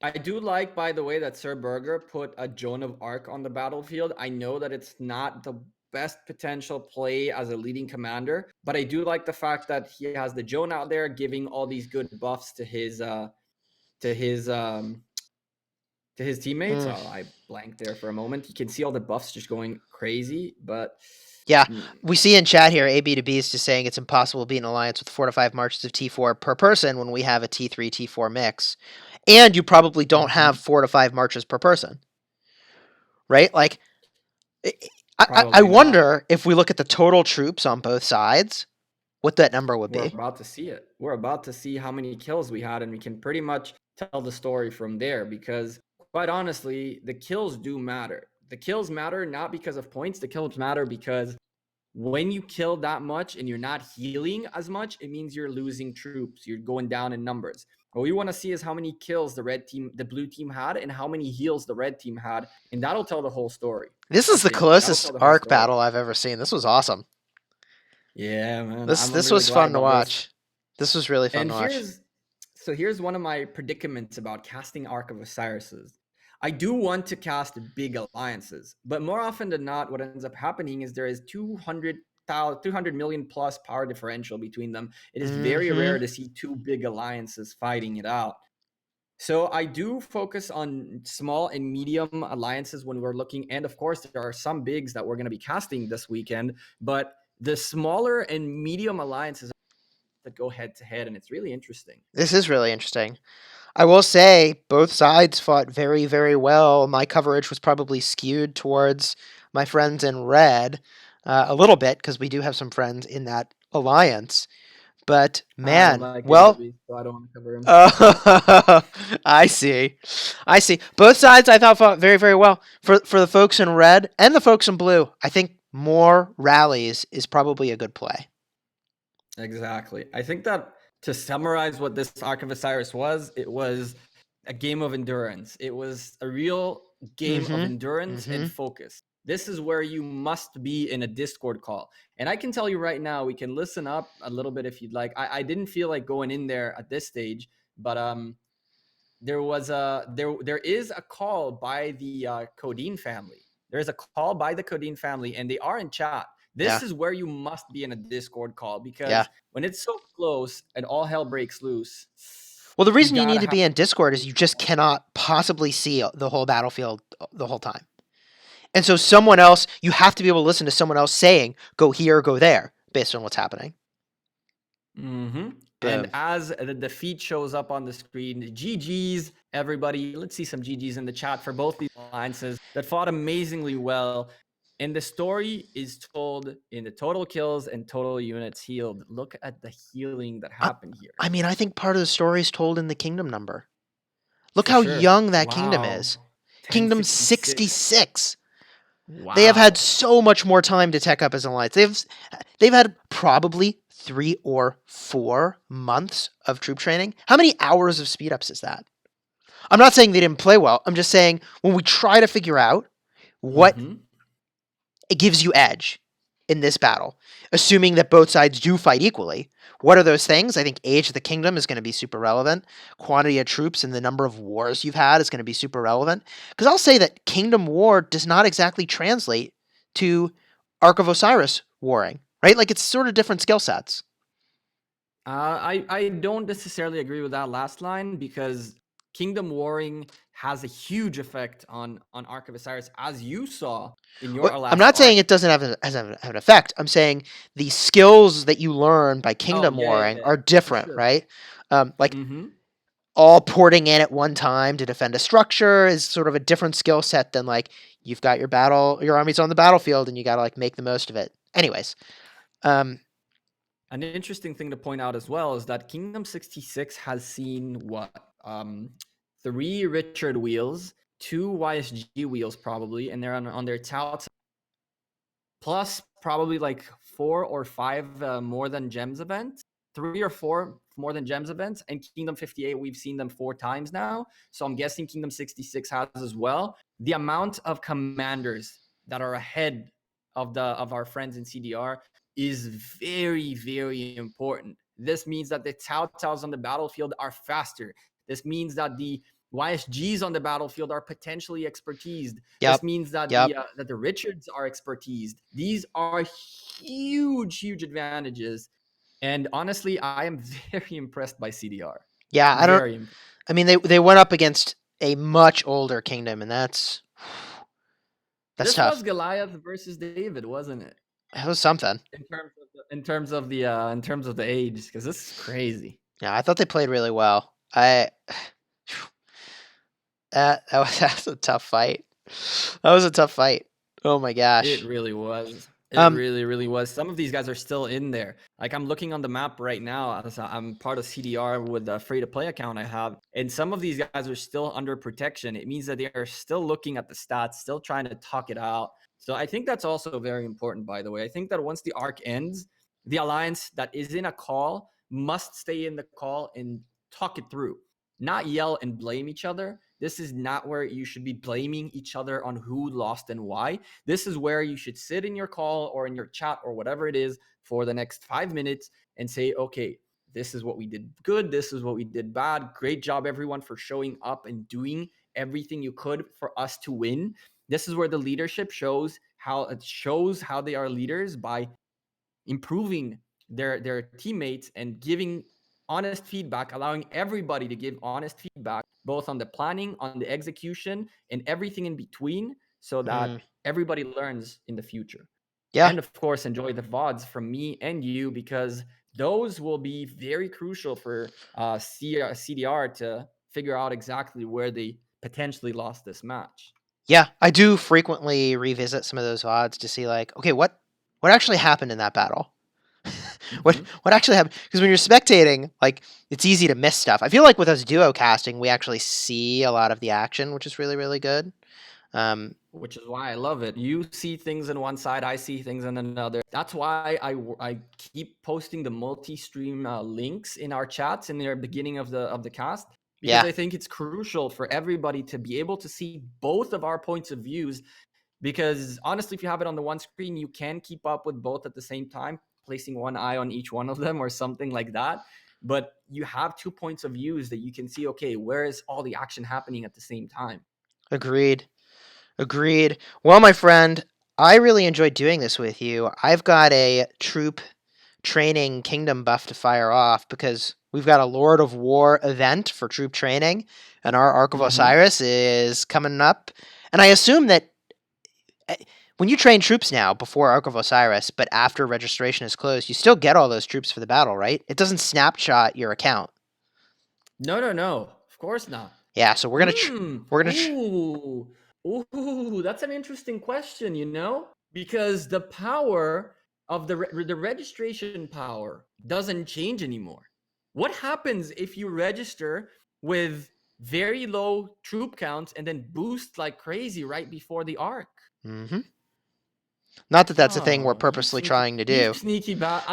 I do like, by the way, that Sir Burger put a Joan of Arc on the battlefield. I know that it's not the best potential play as a leading commander, but I do like the fact that he has the Joan out there giving all these good buffs to his um to his teammates. Mm. Oh, I blanked there for a moment. You can see all the buffs just going crazy, but Yeah, mm, we see in chat here, AB to B is just saying it's impossible to be in an alliance with 4 to 5 marches of T4 per person when we have a T3 T4 mix, and you probably don't have mhm, 4 to 5 marches per person, right? Like, I probably not. wonder if we look at the total troops on both sides, what that number would We're be. about to see it. We're about to see how many kills we had, and we can pretty much tell the story from there because, quite honestly, the kills do matter. The kills matter not because of points, the kills matter because when you kill that much and you're not healing as much, it means you're losing troops. You're going down in numbers. What we want to see is how many kills the blue team had, and how many heals the red team had, and that'll tell the whole story. This I is the think that'll closest tell the whole arc story. battle I've ever seen. This was awesome. Yeah, man, This I'm this really was glad fun to about this. watch. This was really fun And to watch. here's one of my predicaments about casting Ark of Osiris's. I do want to cast big alliances, but more often than not, what ends up happening is there is 200 million plus power differential between them. It is very Mm-hmm. rare to see two big alliances fighting it out. So I do focus on small and medium alliances when we're looking, and of course there are some bigs that we're going to be casting this weekend. But the smaller and medium alliances that go head to head, and it's really interesting. This is really interesting. I will say both sides fought very, very well. My coverage was probably skewed towards my friends in red a little bit because we do have some friends in that alliance. But I don't man, like well, AW, so I don't want to cover him. I see, I see. Both sides I thought fought very, very well. For the folks in red and the folks in blue, I think more rallies is probably a good play. Exactly. I think that to summarize what this Ark of Osiris was, it was a game of endurance. It was a real game of Mm-hmm. endurance Mm-hmm. and focus. This is where you must be in a Discord call. And I can tell you right now, we can listen up a little bit if you'd like. I didn't feel like going in there at this stage, but there is a call by the Codine family. There is a call by the Codine family, and they are in chat. Yeah. This is where you must be in a Discord call Yeah. because when it's so close and all hell breaks loose, Well, the you reason you gotta need to have be in Discord is you patience. just cannot possibly see the whole battlefield the whole time. And so someone else, you have to be able to listen to someone else saying, go here, go there, based on what's happening. Mm-hmm. And Boom. as the defeat shows up on the screen, GG's, everybody. Let's see some GG's in the chat for both these alliances that fought amazingly well. And the story is told in the total kills and total units healed. Look at the healing that I, happened here. I mean, I think part of the story is told in the kingdom number. Look For how sure. young that kingdom is. Wow. Kingdom 1066. 66. They have had Wow. so much more time to tech up as an alliance. They've had probably 3 or 4 months of troop training. How many hours of speed ups is that? I'm not saying they didn't play well. I'm just saying when we try to figure out what Mm-hmm. it gives you edge in this battle, assuming that both sides do fight equally. What are those things? I think age of the kingdom is going to be super relevant. Quantity of troops and the number of wars you've had is going to be super relevant. Because I'll say that Kingdom War does not exactly translate to Ark of Osiris warring, right? Like it's sort of different skill sets. I don't necessarily agree with that last line because Kingdom Warring has a huge effect on Ark of Osiris, as you saw in your I'm last not arc. saying it doesn't have an effect. I'm saying the skills that you learn by Oh Kingdom yeah, warring yeah, are for different, sure. right? Like Mm-hmm. all porting in at one time to defend a structure is sort of a different skill set than like you've got your army's on the battlefield and you got to like make the most of it. Anyways, um, An interesting thing to point out as well is that Kingdom 66 has seen what? 3 Richard wheels, 2 YSG wheels probably, and they're on their touts, plus probably like 4 or 5 more than gems events, 3 or 4 more than gems events, and Kingdom 58 we've seen them 4 times now, so I'm guessing Kingdom 66 has as well. The amount of commanders that are ahead of our friends in CDR is very, very important. This means that the Cao Caos on the battlefield are faster. This means that the YSGs on the battlefield are potentially expertised. Yep. This means that Yep. the Richards are expertised. These are huge, huge advantages. And honestly, I am very impressed by CDR. Yeah, I don't. Very impressed. I mean, they went up against a much older kingdom, and that's This was tough. Goliath versus David, wasn't it? It was something. In terms of the age, because this is crazy. Yeah, I thought they played really well. That was a tough fight. That was a tough fight. Oh my It gosh. really was. It Um. really, really was. Some of these guys are still in there. Like I'm looking on the map right now. I'm part of CDR with the free-to-play account I have, and some of these guys are still under protection. It means that they are still looking at the stats, still trying to talk it out. So I think that's also very important, by the way. I think that once the arc ends, the alliance that is in a call must stay in the call and talk it through, not yell and blame each other. This is not where you should be blaming each other on who lost and why. This is where you should sit in your call or in your chat or whatever it is for the next 5 minutes and say, okay, this is what we did good. This is what we did bad. Great job, everyone, for showing up and doing everything you could for us to win. This is where the leadership shows how they are leaders by improving their teammates and giving honest feedback, allowing everybody to give honest feedback, both on the planning, on the execution, and everything in between, so that mm, everybody learns in the future. yeah. And of course, enjoy the VODs from me and you, because those will be very crucial for CDR to figure out exactly where they potentially lost this match. Yeah, I do frequently revisit some of those odds to see like, okay, what actually happened in that battle? Mm-hmm. What actually happened? Because when you're spectating, like it's easy to miss stuff. I feel like with us duo casting, we actually see a lot of the action, which is really really good. Which is why I love it. You see things in one side, I see things in another. That's why I keep posting the multi-stream links in our chats in the beginning of the cast, because yeah, I think it's crucial for everybody to be able to see both of our points of views. Because honestly, if you have it on the one screen, you can keep up with both at the same time, placing one eye on each one of them or something like that. But you have 2 points of views that you can see, okay, where is all the action happening at the same time? agreed. Agreed. Well, my friend, I really enjoyed doing this with you. I've got a troop training kingdom buff to fire off because we've got a Lord of War event for troop training, and our Ark of Mm-hmm. Osiris is coming up. And I assume that when you train troops now before Ark of Osiris, but after registration is closed, you still get all those troops for the battle, right? It doesn't snapshot your account. No, no, no. Of course not. Yeah, so Hmm. we're gonna Ooh. Ooh, that's an interesting question, Because the power of the registration power doesn't change anymore. What happens if you register with very low troop counts and then boost like crazy right before the arc? Mm-hmm. Not that that's a thing we're Oh, purposely trying to you do. sneaky Not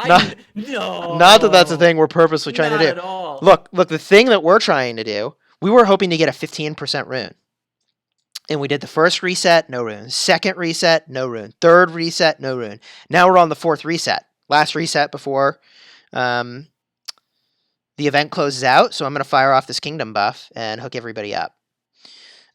not that that's a no, thing we're purposely trying to not do. at all. Look, the thing that we're trying to do, we were hoping to get a 15% rune. And we did the first reset, no rune. Second reset, no rune. Third reset, no rune. Now we're on the fourth reset. Last reset before um, the event closes out. So I'm going to fire off this kingdom buff and hook everybody up.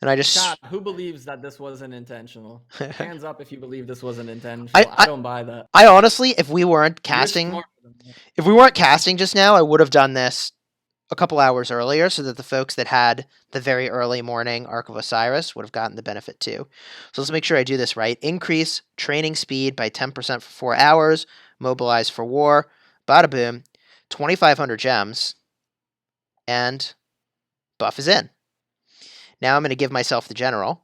And I Chat, just. who believes that this wasn't intentional? Hands up if you believe this wasn't I, intentional. I I, don't buy that. I honestly, if we weren't You're casting, smarter than that. if we weren't casting just now, I would have done this a couple hours earlier so that the folks that had the very early morning Ark of Osiris would have gotten the benefit too. So let's make sure I do this right. Increase training speed by 10% for 4 hours. Mobilize for war. Bada boom. 2,500 gems. And buff is in. Now I'm going to give myself the general.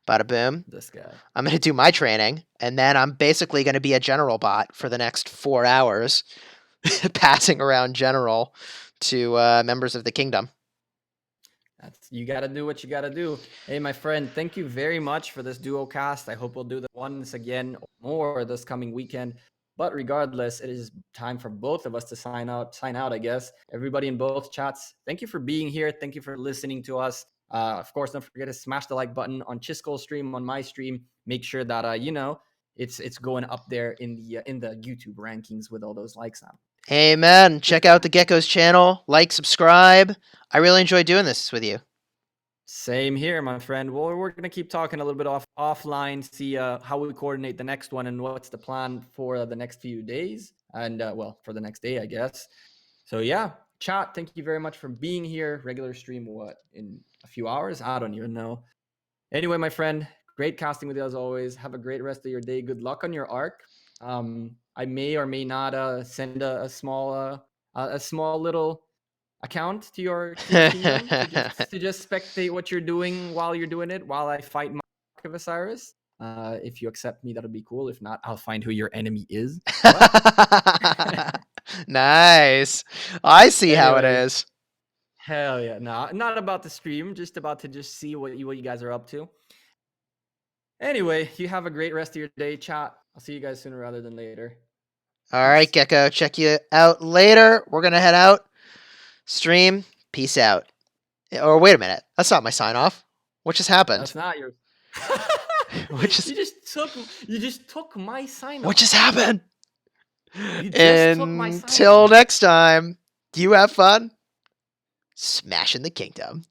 Bada boom. This guy. I'm going to do my training. And then I'm basically going to be a general bot for the next 4 hours. Passing around general to members of the kingdom. You got to do what you got to do. Hey, my friend, thank you very much for this duo cast. I hope we'll do this once again or more this coming weekend. But regardless, it is time for both of us to sign out, I guess. Everybody in both chats, thank you for being here. Thank you for listening to us. Of course, don't forget to smash the like button on Chisgule stream, on my stream. Make sure that it's going up there in the YouTube rankings with all those likes on. Amen. Check out the Gecko's channel. Like, subscribe. I really enjoy doing this with you. Same here, my friend. Well, we're going to keep talking a little bit offline, see how we coordinate the next one and what's the plan for the next few days. And, for the next day, I guess. So, yeah, chat, thank you very much for being here. Regular stream, in a few hours? I don't even know. Anyway, my friend, great casting with you as always. Have a great rest of your day. Good luck on your ARC. I may or may not send a small little account to your kingdom to just spectate what you're doing while you're doing it, while I fight my ARK of OSIRIS. If you accept me, that'll be cool. If not, I'll find who your enemy is. Nice. I see how it is. Hell yeah. No, not about the stream, just about to see what you guys are up to. Anyway, you have a great rest of your day, chat. I'll see you guys sooner rather than later. All right, Gecko. Check you out later. We're going to head out. Stream. Peace out. Or wait a minute. That's not my sign off. What just happened? That's not your. You just took my sign off. What just happened? Until next time, you have fun smashing the kingdom.